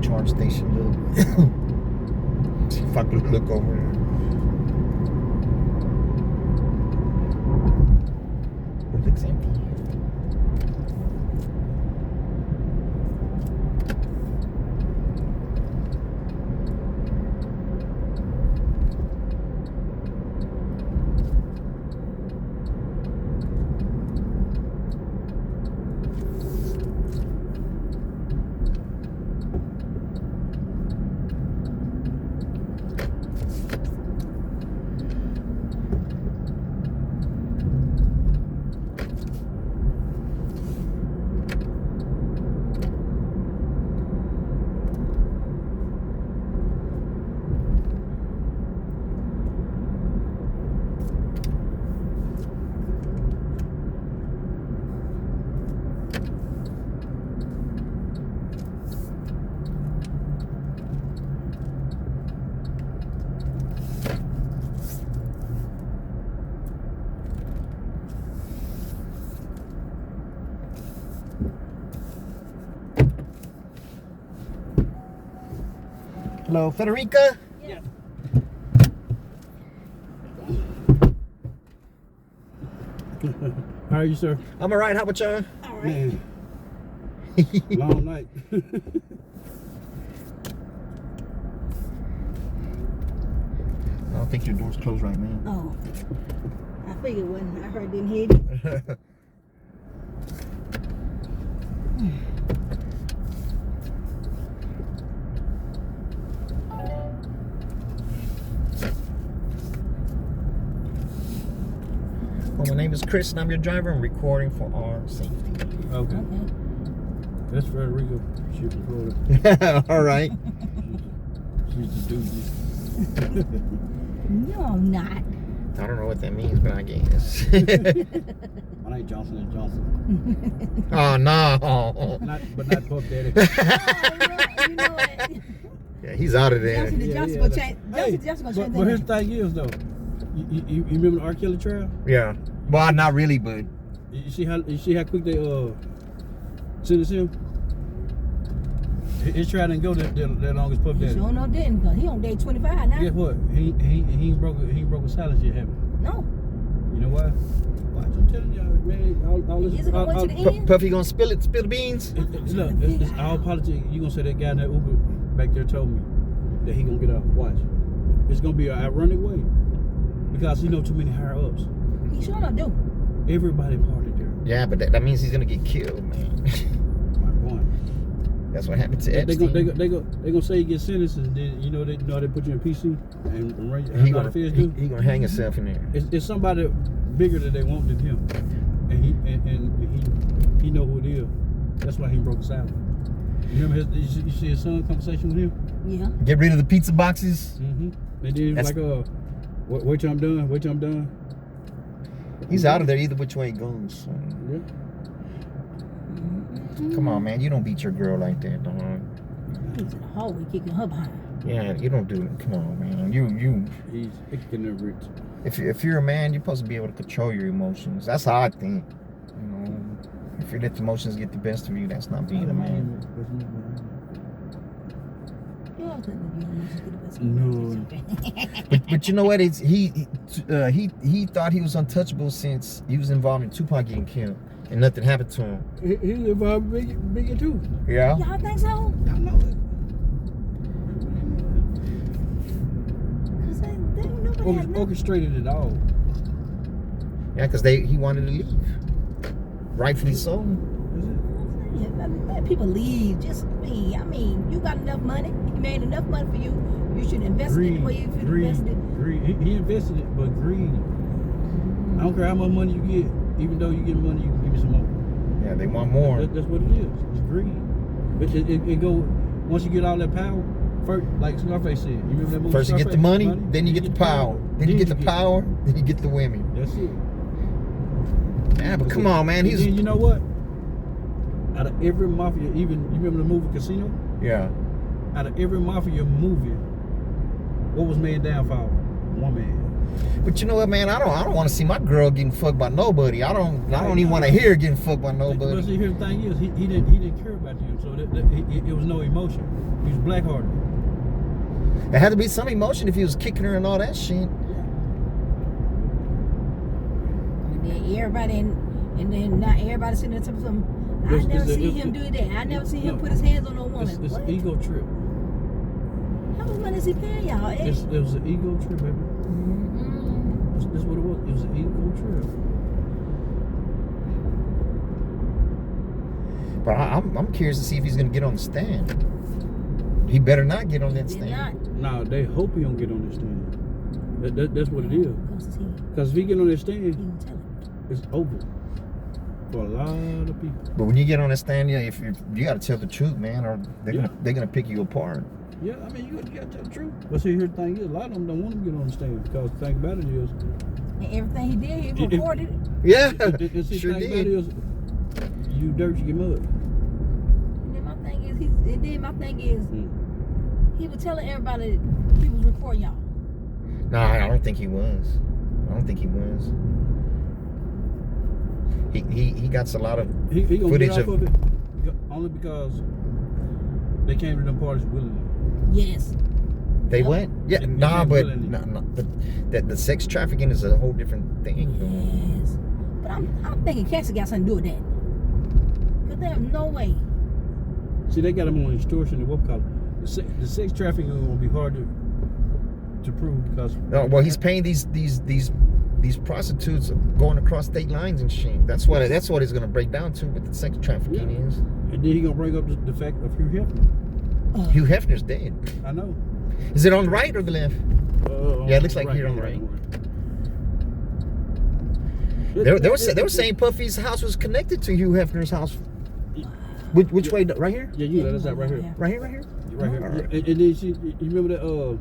Charge station look. See if I can look over there. It looks empty. Hello, Federica? Yeah. How are you, sir? I'm alright, how about y'all? All right. Man, long night. I don't think your door's closed right now. Oh, I figured when I heard didn't hit it. Well, my name is Chris and I'm your driver. I'm recording for our safety. Okay. Okay. That's Frederica. She was Florida. Alright. She's the doogie. No, I'm not. I don't know what that means, but I guess. My name Johnson & Johnson. Oh no. But not Puff Daddy. Oh, you know what? Yeah, he's out of there. Johnson & Yeah, Johnson yeah, gonna that- change. Hey, Johnson gonna change but his that. thing is though, You remember the R. Kelly trial? Yeah. Well, not really, but You see how quick they sentenced him? His trial didn't go that long as Puff He Daddy. sure no didn't, because he on day 25 now. Guess what? He ain't broke a silence yet, have he? No. You know why? Watch, I'm telling y'all, man. All this, Is it going to the end? Puffy gonna spill the beans? Look, it's all politics. You gonna say that guy in that Uber back there told me that he gonna get off. Watch. It's gonna be an ironic way because he know too many higher ups. He sure not do. Everybody party there. Yeah, but that means he's gonna get killed, man. My point. That's what happened to They Epstein. gonna say he gets sentenced, and then they put you in PC and right. He How gonna the feds do? he gonna hang himself in there. It's somebody bigger that they want than him, and he know who it is. That's why he broke silence. You remember you see his son conversation with him? Yeah. Get rid of the pizza boxes. And then he was That's- like, wait till I'm done. Wait till I'm done. He's out of there either which way he goes. So. Yeah. Come on, man. You don't beat your girl like that, dog. He's in the hallway kicking her behind. Yeah, you don't do it. Come on, man. You. He's ignorant. If you're a man, you're supposed to be able to control your emotions. That's how I think. You know, if you let the emotions get the best of you, that's not being a man. Yeah, I couldn't be honest with the best No. Okay. But you know what? He thought he was untouchable since he was involved in Tupac getting killed and nothing happened to him. He's involved bigger too. Yeah. Y'all think so? I know it. Because nobody had nothing. Orchestrated it all. Yeah, because he wanted to leave. Rightfully so. Yeah, let people leave. Just me. I mean, you got enough money. He made enough money for you. You should invest it the way you should invest it. Greed. He invested it, but greed. I don't care how much money you get. Even though you get money, you can give me some more. Yeah, they want more. That's what it is. It's greed. It go once you get all that power. First, like Scarface said, you remember that movie? First you get the Scarface? money, then you get the power. Then you get the power, then you get the women. That's it. Yeah, but come on, man. And then you know what? Out of every mafia, even you remember the movie Casino? Yeah. Out of every mafia movie, what was made down for? One man. But you know what, man? I don't want to see my girl getting fucked by nobody. I don't even want to hear her getting fucked by But nobody. see, here's the thing is, he didn't care about them, so it was no emotion. He was black-hearted. There had to be some emotion if he was kicking her and all that shit. And then everybody, and then not everybody sitting there telling something. I It's- never it's a- see it's- him do that. I never see him no. put his hands on no woman. It's What? an ego trip. How much money is he paying y'all? It was an ego trip, baby. That's what it was. It was an ego trip. But I'm curious to see if he's gonna get on the stand. He better not get on that Did stand. not. Now they hope he don't get on this stand. That's what it is. Because he Because if he get on that stand, won't tell it. it's over for a lot of people. But when you get on that stand, yeah, if you gotta tell the truth, man, or they're gonna pick you apart. Yeah, I mean, you got to tell the truth. But see, here's the thing is, a lot of them don't want to get on the stand because the thing about it is, And everything he did, he If- recorded it. Yeah, see, the sure thing about it did. is, you dirt, you get mud. And then my thing is, he was telling everybody he was recording y'all. Nah, I don't think he was. He got a lot of He gonna footage get off of. of it only because they came to them parties willingly. Yes. They Yep. went? Yeah, They nah, came but willingly. the sex trafficking is a whole different thing. Yes. But I'm thinking Cassie got something to do with that. Because there's no way. See, they got him on extortion and what call it. The sex trafficking is gonna be hard to prove because. No, well, he's paying these prostitutes going across state lines and shit. That's what it's gonna break down to. What the sex trafficking Yeah. is. And then he gonna bring up the fact of Hugh Hefner. Hugh Hefner's dead. I know. Is it on the right or the left? Yeah, it looks like here on the right. They were saying Puffy's house was connected to Hugh Hefner's house. Which way? Right here? Yeah, you know that's that right here. Right here? Right here? Right here. Alright. And then you remember that?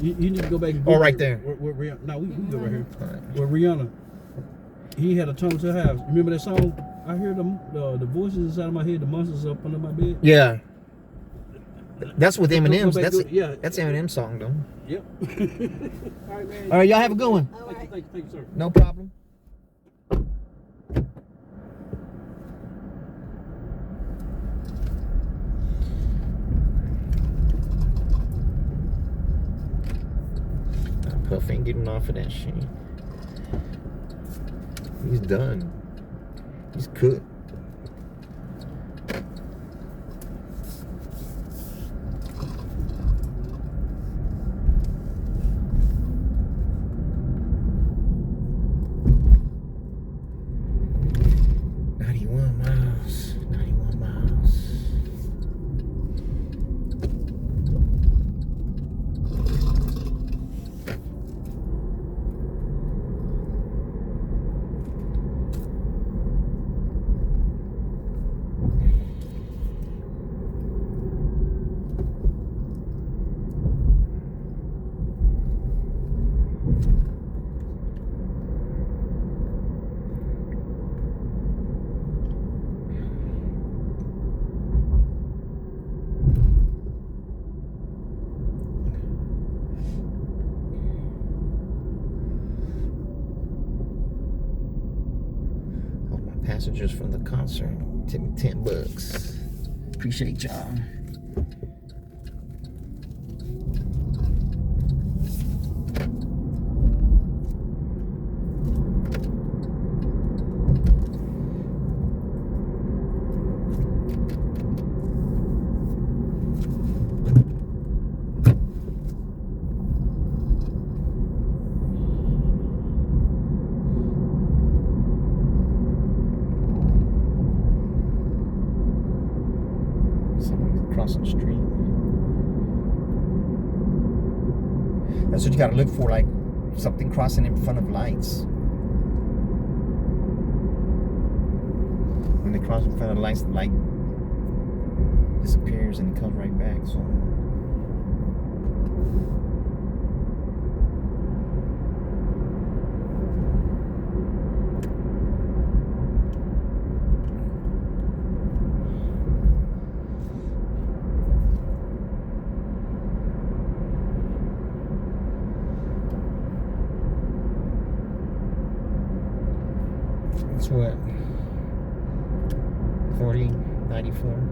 You need to go back. And Oh, right there. Where Rihanna? No, we can go right here. All right. Where Rihanna, he had a tunnel to her house. Remember that song? I hear the voices inside of my head, the monsters up under my bed. Yeah. That's with Eminem's. Go back That's to it. Yeah. that's Eminem's song though. Yep. All right, man. All right, y'all have a good one. All Thank right. you, sir. No problem. Puff ain't getting off of that shit. He's done. He's cooked. Passengers from the concert. Tip me $10. Appreciate y'all. Crossing the street. That's what you gotta look for, like something crossing in front of lights. When they cross in front of lights, the light disappears and it comes right back. So it's what? 40.94.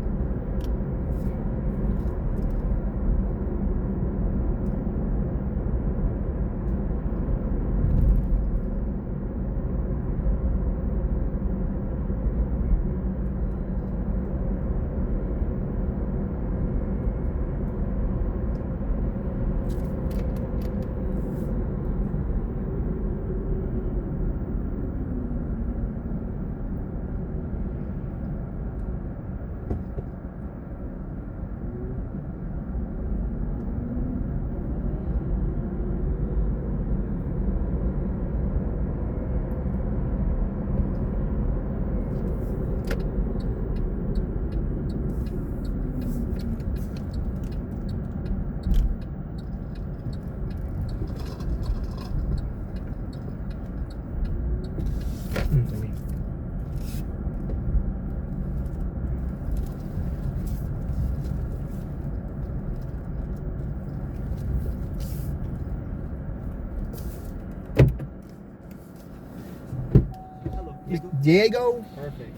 Diego? Perfect.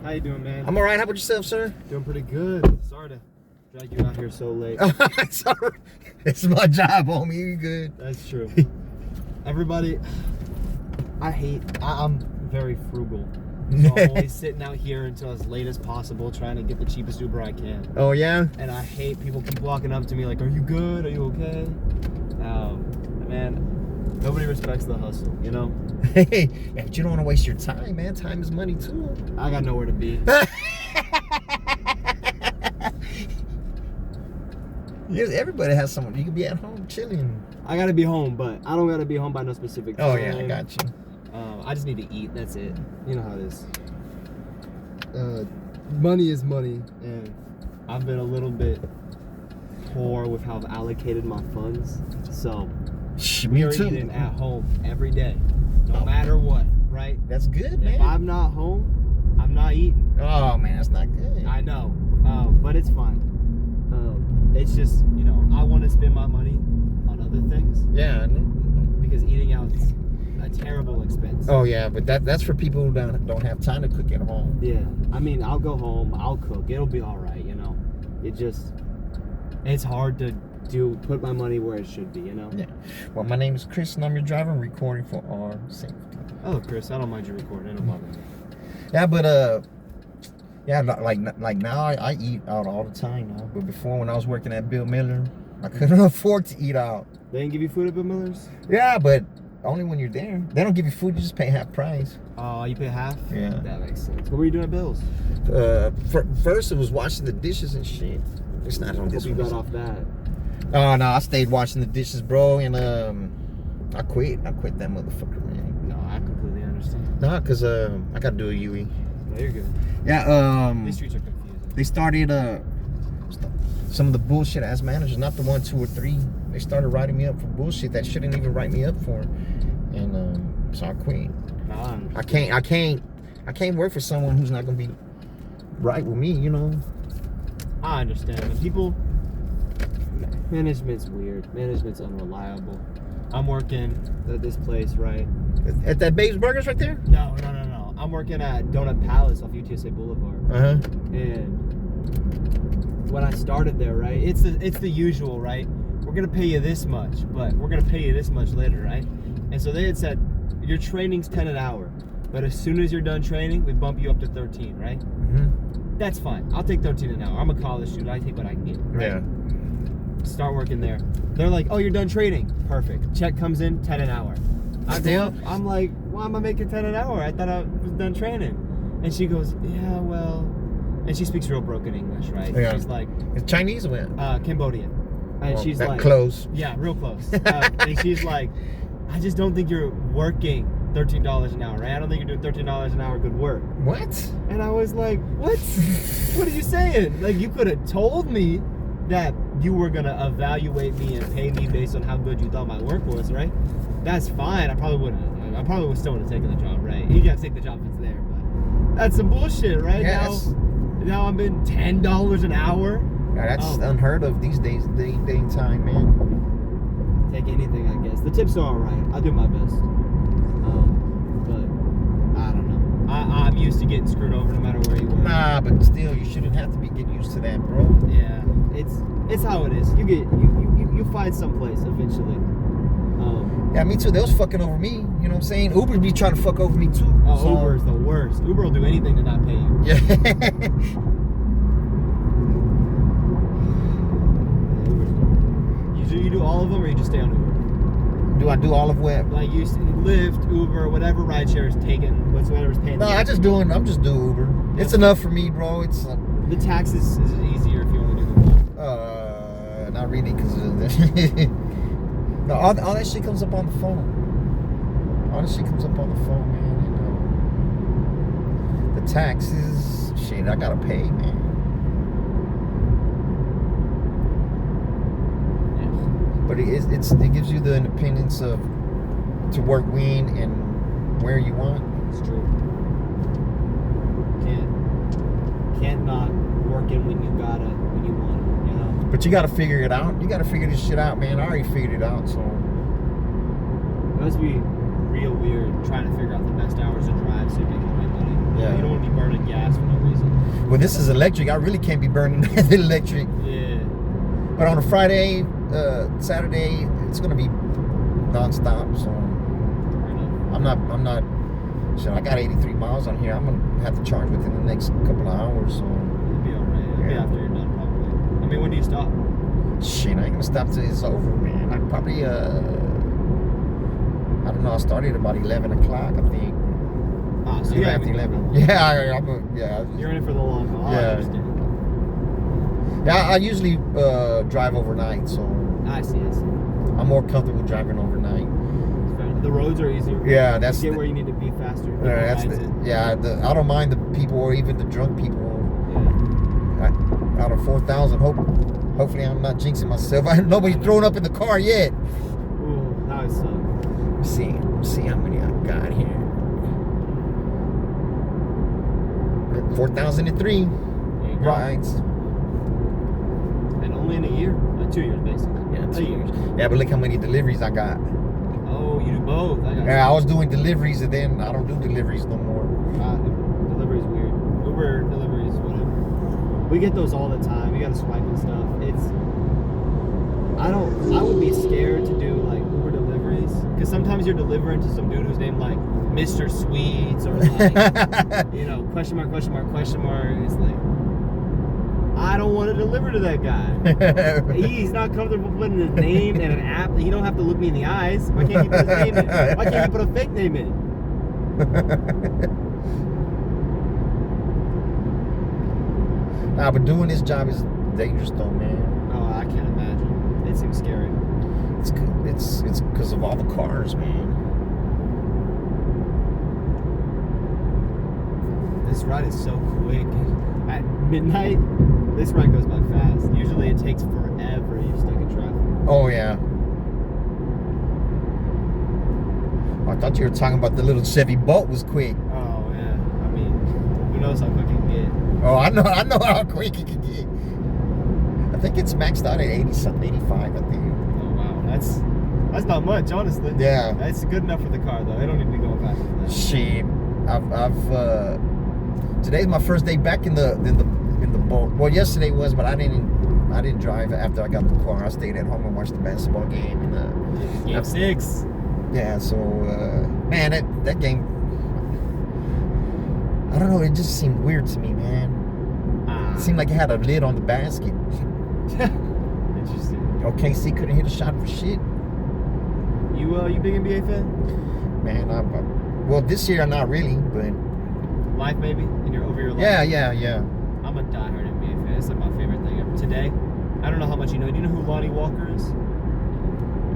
How you doing, man? I'm alright. How about yourself, sir? doing pretty good. Sorry to drag you out here so late. Sorry. It's my job, homie. You good? That's true. Everybody, I'm very frugal. So I'm always sitting out here until as late as possible trying to get the cheapest Uber I can. Oh, yeah? And I hate people keep walking up to me like, are you good? Are you okay? Man, nobody respects the hustle, you know? Hey, but you don't want to waste your time, man. Time is money, too. I got nowhere to be. Yes, everybody has someone. You can be at home chilling. I gotta be home, but I don't gotta be home by no specific time. Oh, yeah, I got you. I just need to eat. That's it. You know how it is. Money is money, and I've been a little bit poor with how I've allocated my funds. So Me we're too. eating at home every day, no matter what. Right? That's good, man. If I'm not home, I'm not eating. Oh, man, that's not good. I know, but it's fine. It's just, you know, I want to spend my money on other things Yeah. because eating out is a terrible expense. Oh yeah, but that's for people who don't have time to cook at home. Yeah, I mean, I'll go home, I'll cook, it'll be all right, you know. It's hard to put my money where it should be, you know. Yeah. Well, my name is Chris, and I'm your driver. I'm recording for our safety. Oh, Chris, I don't mind you recording. Don't bother me. Yeah, but yeah, like now I eat out all the time now. But before, when I was working at Bill Miller, I couldn't afford to eat out. They didn't give you food at Bill Miller's? Yeah, but only when you're there. They don't give you food. You just pay half price. Oh, you pay half? Yeah. That makes sense. What were you doing at Bill's? First it was washing the dishes and shit. It's not on this Hope you one. got off that. Oh no, I stayed washing the dishes, bro, and I quit. I quit that motherfucker, man. No, I completely understand. Nah, cause I gotta do a UE. No, you're good. Yeah, These streets are confusing. they started some of the bullshit ass managers, not the 1, 2, or 3. They started writing me up for bullshit that shouldn't even write me up for, and so I quit. Nah, I can't work for someone who's not gonna be right with me, you know. I understand. And management's weird. Management's unreliable. I'm working at this place, right? At that Babe's Burgers right there. No. I'm working at Donut Palace off UTSA Boulevard. And when I started there, right, it's the usual, right? We're gonna pay you this much, but we're gonna pay you this much later, right? And so they had said your training's 10 an hour, but as soon as you're done training, we bump you up to 13, right? That's fine. I'll take 13 an hour. I'm a college student. I take what I can get. Right? Yeah. Start working there. They're like, oh, you're done training. Perfect. Check comes in, 10 an hour. I'm like, why am I making 10 an hour? I thought I was done training. And she goes, yeah, well, and she speaks real broken English, right? Yeah. She's like, It's Chinese or what? Cambodian. And Well, she's that like, close. yeah, real close. And she's like, I just don't think you're working $13 an hour, right? I don't think you're doing $13 an hour good work. What? And I was like, what? What are you saying? Like, you could have told me that you were going to evaluate me and pay me based on how good you thought my work was, right? That's fine. I probably would still would have taken the job, right? You got to take the job if it's there, but that's some bullshit, right? Yes. Now I'm in $10 an hour. Yeah, that's unheard of these days, day and time, man. Take anything, I guess. The tips are all right. I'll do my best. But I don't know. I'm used to getting screwed over no matter where you work. Nah, but still, you shouldn't have to be getting used to that, bro. Yeah, it's how it is. You find some place eventually. Yeah, me too. They was fucking over me. You know what I'm saying? Uber be trying to fuck over me too. Oh, so. Uber's the worst. Uber will do anything to not pay you. Yeah. You do all of them, or you just stay on Uber? Do I do all of what? Like you Lyft, Uber, whatever rideshare is taken, whatever's paying. No, I'm just doing Uber. It's enough for me, bro. It's the taxes is easier if you only do the one. not really, cause no, all that shit comes up on the phone. All that shit comes up on the phone, man. You know, the taxes, shit, I gotta pay, man. But it gives you the independence to work when and where you want. It's true. Can't not work in when you want, you know. But you gotta figure it out. You gotta figure this shit out, man. I already figured it out, so. It must be real weird trying to figure out the best hours to drive so you make the right money. Yeah. You don't want to be burning gas for no reason. Well, this is electric. I really can't be burning the electric. Yeah. But on a Friday, Saturday, it's gonna be non-stop. So I'm not. Shit, I got 83 miles on here. I'm gonna have to charge within the next couple of hours. So It'll be alright. It'll be after you're done, probably. I mean, when do you stop? shit, I ain't gonna stop till it's over, man. I probably I don't know. I started about 11 o'clock, I think. Ah, so Even yeah, after 11. Yeah, You're in it for the long haul. Yeah. I understand. Yeah, I usually drive overnight, so I see. I'm more comfortable driving overnight. The roads are easier. Yeah, that's You get the- where you need to be faster. I don't mind the people or even the drunk people. Yeah. Out of 4,000, hopefully I'm not jinxing myself. Nobody's thrown up in the car yet. Ooh, that would suck. Let's see how many I got here. 4,003 There you go. rides. And only in a year, 2 years basically. Yeah, A 2 year. years. Yeah, but look how many deliveries I got. Oh, you do both. Yeah, I was doing deliveries and then I don't do deliveries no more. Delivery's weird. Uber deliveries, whatever. We get those all the time. You gotta swipe and stuff. I would be scared to do like Uber deliveries because sometimes you're delivering to some dude who's named like Mr. Sweets or like you know question mark. It's like I don't want to deliver to that guy. He's not comfortable putting his name in an app. He don't have to look me in the eyes. Why can't he put his name in? Why can't he put a fake name in? Nah, but doing this job is dangerous though, man. Oh, I can't imagine. It seems scary. It's because of all the cars, man. This ride is so quick. At midnight, this ride goes by fast. Usually it takes forever. You're stuck in traffic. Oh yeah. I thought you were talking about the little Chevy Bolt was quick. Oh yeah. I mean, who knows how quick it can get? Oh, I know how quick it can get. I think it's maxed out at 80 something, 85, I think. Oh wow, that's not much, honestly. Yeah. That's good enough for the car though. They don't need to be going faster than that. Shit. Today's my first day back in the Bolt. Well, yesterday was, but I didn't drive after I got the car. I stayed at home and watched the basketball game. And Game 6. yeah, so man, that game, I don't know, it just seemed weird to me, man. It seemed like it had a lid on the basket. Interesting. OKC couldn't hit a shot for shit. You big NBA fan? Man, well, this year not really, but Life maybe? Over your life? yeah. I'm a diehard NBA fan. It's like my favorite thing ever. Today, I don't know how much you know. Do you know who Lonnie Walker is?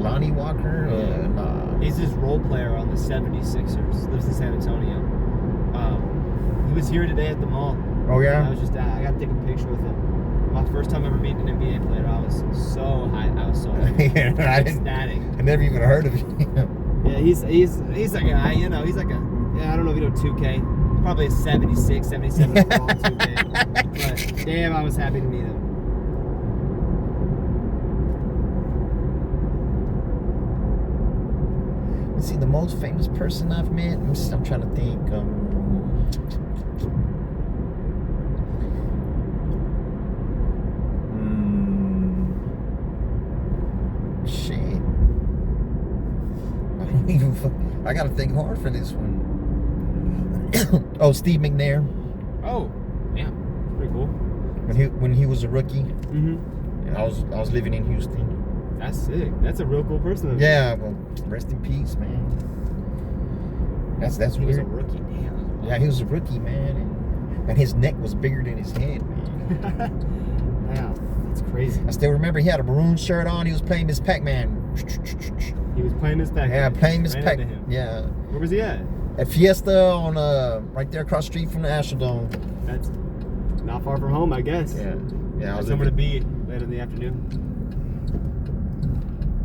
Lonnie Walker? Nah. He's this role player on the 76ers. Lives in San Antonio. He was here today at the mall. Oh yeah? I got to take a picture with him. My first time ever meeting an NBA player. I was so hyped. Yeah, ecstatic. I never even heard of him. Yeah, he's like he's like a, I don't know if you know 2K. Probably a 76, 77 overall 2K. But damn, I was happy to meet him. Let's see, the most famous person I've met. I'm trying to think. Shit. I gotta think hard for this one. Oh, Steve McNair. Oh, yeah, pretty cool. When he was a rookie, Mm-hmm. I was living in Houston. That's sick. That's a real cool person. Yeah, well, rest in peace, man. That's He was a weird. rookie. Damn. Yeah, he was a rookie, man, and his neck was bigger than his head, man. Wow, that's crazy. I still remember he had a maroon shirt on. He was playing Miss Pac-Man. He was playing Miss Pac. Yeah, playing Miss Ran Pac. into him. Yeah, Where was he at? at Fiesta on right there across the street from the Astrodome. That's not far from home, I guess. Yeah, I That's was somewhere to be later in the afternoon.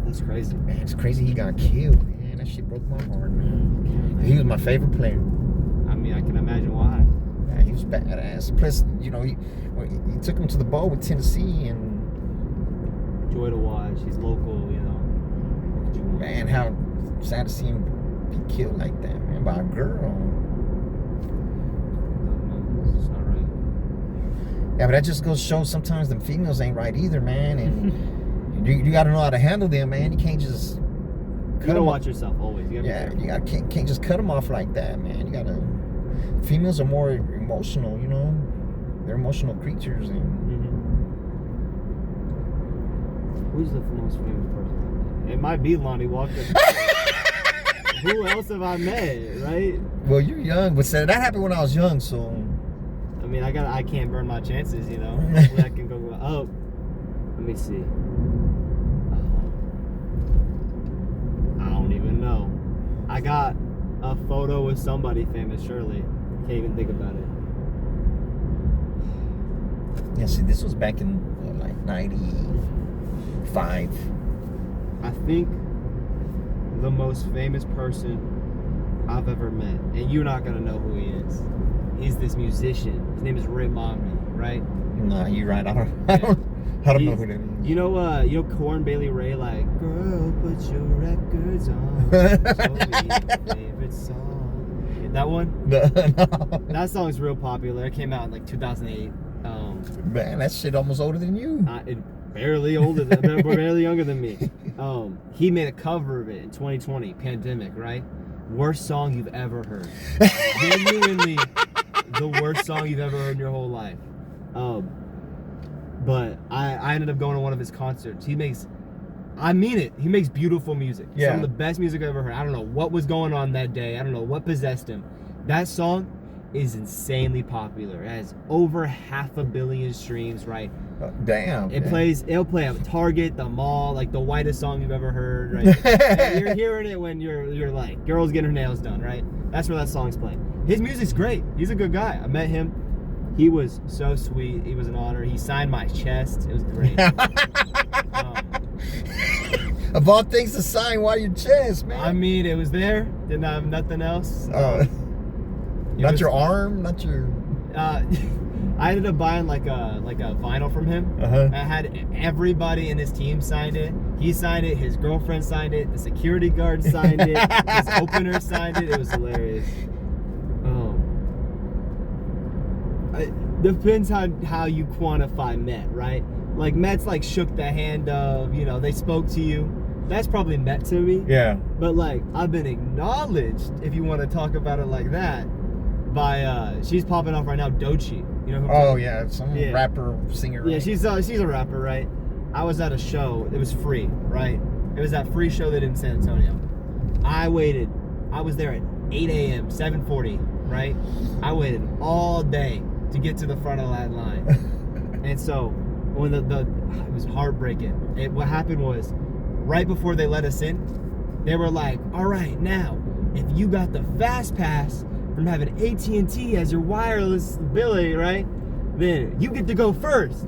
That's crazy. Man, it's crazy he got killed, man. That shit broke my heart, man. He was my favorite player. I mean, I can imagine why. Yeah, he was badass. Plus, you know, he took him to the ball with Tennessee, and Joy to watch. He's local, you know. What could you want? man, how sad to see him be killed like that, man, by a girl. It's just not right. Yeah, but that just goes to show sometimes the females ain't right either, man. And you got to know how to handle them, man. You can't just You cut gotta them watch yourself always. You gotta Yeah, be careful. you can't just cut them off like that, man. You gotta. Females are more emotional, you know. They're emotional creatures, and Who's the most famous person? It might be Lonnie Walker. Who else have I met, right? well, you're young, but that happened when I was young, so. I mean, I can't burn my chances, you know. Hopefully I can go up. Let me see. I don't even know. I got a photo with somebody famous, surely. Can't even think about it. Yeah, see, this was back in like 95. I think the most famous person I've ever met, and you're not gonna know who he is. He's this musician. His name is Ray Momney, right? Nah, you're right. I don't. I don't know who that is. You know Corn, Bailey Ray, like, girl, put your records on. Show me your favorite song. That one? No. That song's real popular. It came out in like 2008. Man, that shit almost older than you. Barely younger than me. He made a cover of it in 2020, pandemic, right? Worst song you've ever heard. Genuinely, the worst song you've ever heard in your whole life. But I ended up going to one of his concerts. He makes beautiful music. Yeah. Some of the best music I've ever heard. I don't know what was going on that day. I don't know what possessed him. That song is insanely popular. It has over 500 million streams, right? Damn. It'll play at Target, the mall, like the whitest song you've ever heard, right? And you're hearing it when you're like, girls getting her nails done, right? That's where that song's playing. His music's great. He's a good guy. I met him. He was so sweet. It was an honor. He signed my chest. It was great. Of all things to sign, why your chest, man? I mean, it was there. Didn't have nothing else. Not your arm, not your. I ended up buying like a vinyl from him. I had everybody in his team signed it. He signed it. His girlfriend signed it. The security guard signed it. His opener signed it. It was hilarious. Depends how you quantify met, right? Like Met's like shook the hand of, they spoke to you. That's probably met to me. Yeah. But like I've been acknowledged, if you want to talk about it like that, by she's popping off right now, Doechii. You know who? Oh yeah, some rapper, singer. Yeah, she's a rapper, right? I was at a show. It was free, right? It was that free show they did in San Antonio. I waited. I was there at 8 a.m., 7:40, right? I waited all day to get to the front of that line. And so when it was heartbreaking. What happened was, right before they let us in, they were like, all right, now, if you got the fast pass from having AT&T as your wireless ability, right, then you get to go first.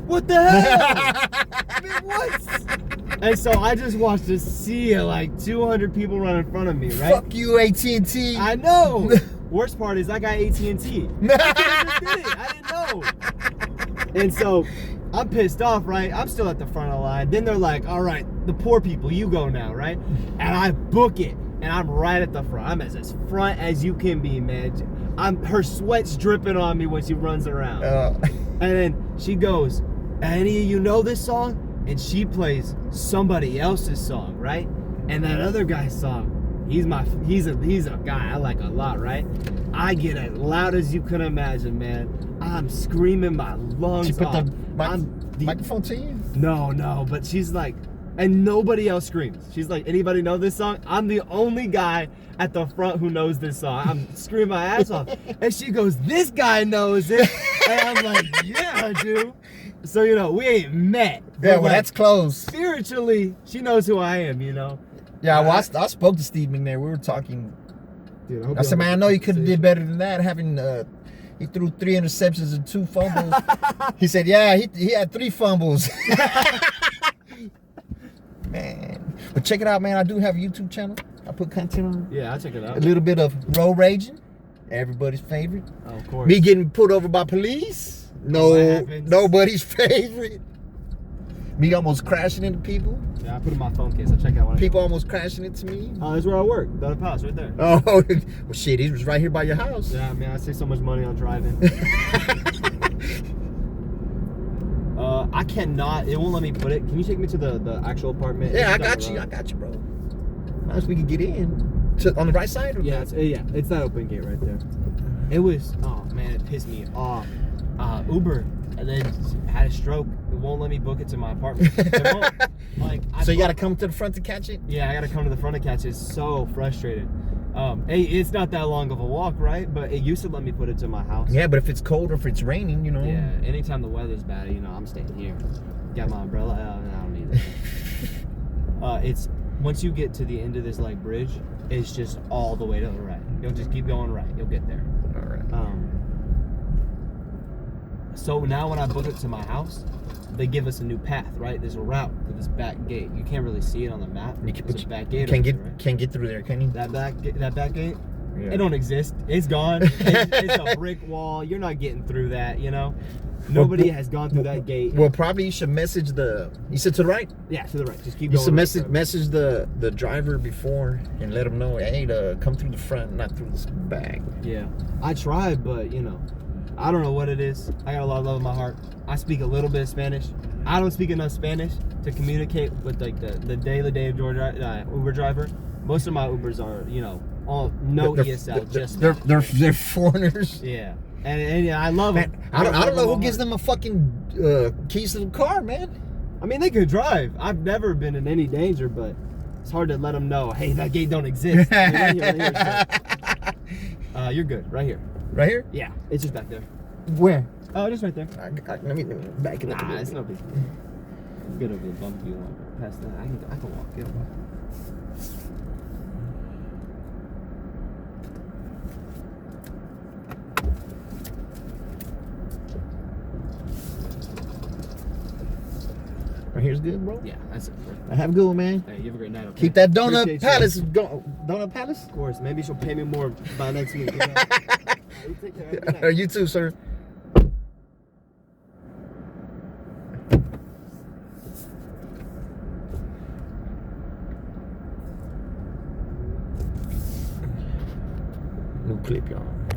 What the hell? I mean, what? And so I just watched a sea of like 200 people run in front of me, right? Fuck you, AT&T. I know. Worst part is I got AT&T. I didn't know. And so I'm pissed off, right? I'm still at the front of the line. Then they're like, all right, the poor people, you go now, right? And I book it. And I'm right at the front. I'm as front as you can be, man. Her sweat's dripping on me when she runs around. And then she goes, any of you know this song? And she plays somebody else's song, right? And that other guy's song, he's a guy I like a lot, right? I get as loud as you can imagine, man. I'm screaming my lungs She put off. the microphone to you? No, but she's like, and nobody else screams. She's like, anybody know this song? I'm the only guy at the front who knows this song. I'm screaming my ass off. And she goes, this guy knows it. And I'm like, yeah, I do. So, we ain't met. Yeah, well, that's close. Spiritually, she knows who I am, Yeah, well, I spoke to Steve McNair. We were talking. Dude, I said, man, I know you could have did better than that. He threw 3 interceptions and 2 fumbles. He said, yeah, he had 3 fumbles. Man, but check it out, man. I do have a YouTube channel. I put content on. Yeah, I'll check it out. A little bit of road raging, everybody's favorite. Oh, of course. Me getting pulled over by police, nobody's favorite. Me almost crashing into people. Yeah, I put it in my phone case. I'll check out one. People almost crashing into me. Oh, that's where I work. Down the house, right there. Oh, well, shit, he was right here by your house. Yeah, man, I save so much money on driving. I cannot. It won't let me put it. Can you take me to the actual apartment? Yeah, I got you, bro. As long as we can get in. On the right side? Or yeah, it's that open gate right there. It was, oh man, it pissed me off. Uber, and then had a stroke. It won't let me book it to my apartment. It won't. So you got to come to the front to catch it? Yeah, I got to come to the front to catch it. It's so frustrated. Hey, it's not that long of a walk, right? But it used to let me put it to my house. Yeah, but if it's cold or if it's raining, Yeah, anytime the weather's bad, I'm staying here. Got my umbrella. I don't need it. It's once you get to the end of this bridge, it's just all the way to the right. You'll just keep going right. You'll get there. All right. So now when I book it to my house, they give us a new path, right? There's a route to this back gate. You can't really see it on the map. There's a back gate. Can't get through there, can you? That back gate, Yeah. It don't exist. It's gone. It's a brick wall. You're not getting through that, you know? Nobody has gone through that gate. Well, probably you should message you said to the right? Yeah, to the right. Just keep You going. should message the driver before and let him know, hey, to come through the front, not through this back. Yeah. I tried, but, you know, I don't know what it is. I got a lot of love in my heart. I speak a little bit of Spanish. I don't speak enough Spanish to communicate with, like, the daily Uber driver. Most of my Ubers are, you know, all no ESL, just they're foreigners. yeah. And yeah, I love them. I don't know who gives them a fucking keys to the car, man. I mean, they could drive. I've never been in any danger, but it's hard to let them know, hey, that gate don't exist. Right here. You're good. Right here. Right here? Yeah. It's just back there. Where? Oh, just right there. Let me back it up. Nah, it's no big deal. Bit of a bumpy one. Past that, I can walk. Yeah. Right here's good, bro. Yeah, that's it. Bro. Have a good one, man. Hey, you have a great night. Okay? Keep that Donut Appreciate Palace you. Donut Palace? Of course. Maybe she'll pay me more by next week. You know? You take care. Have a good night. You too, sir. New clip, y'all.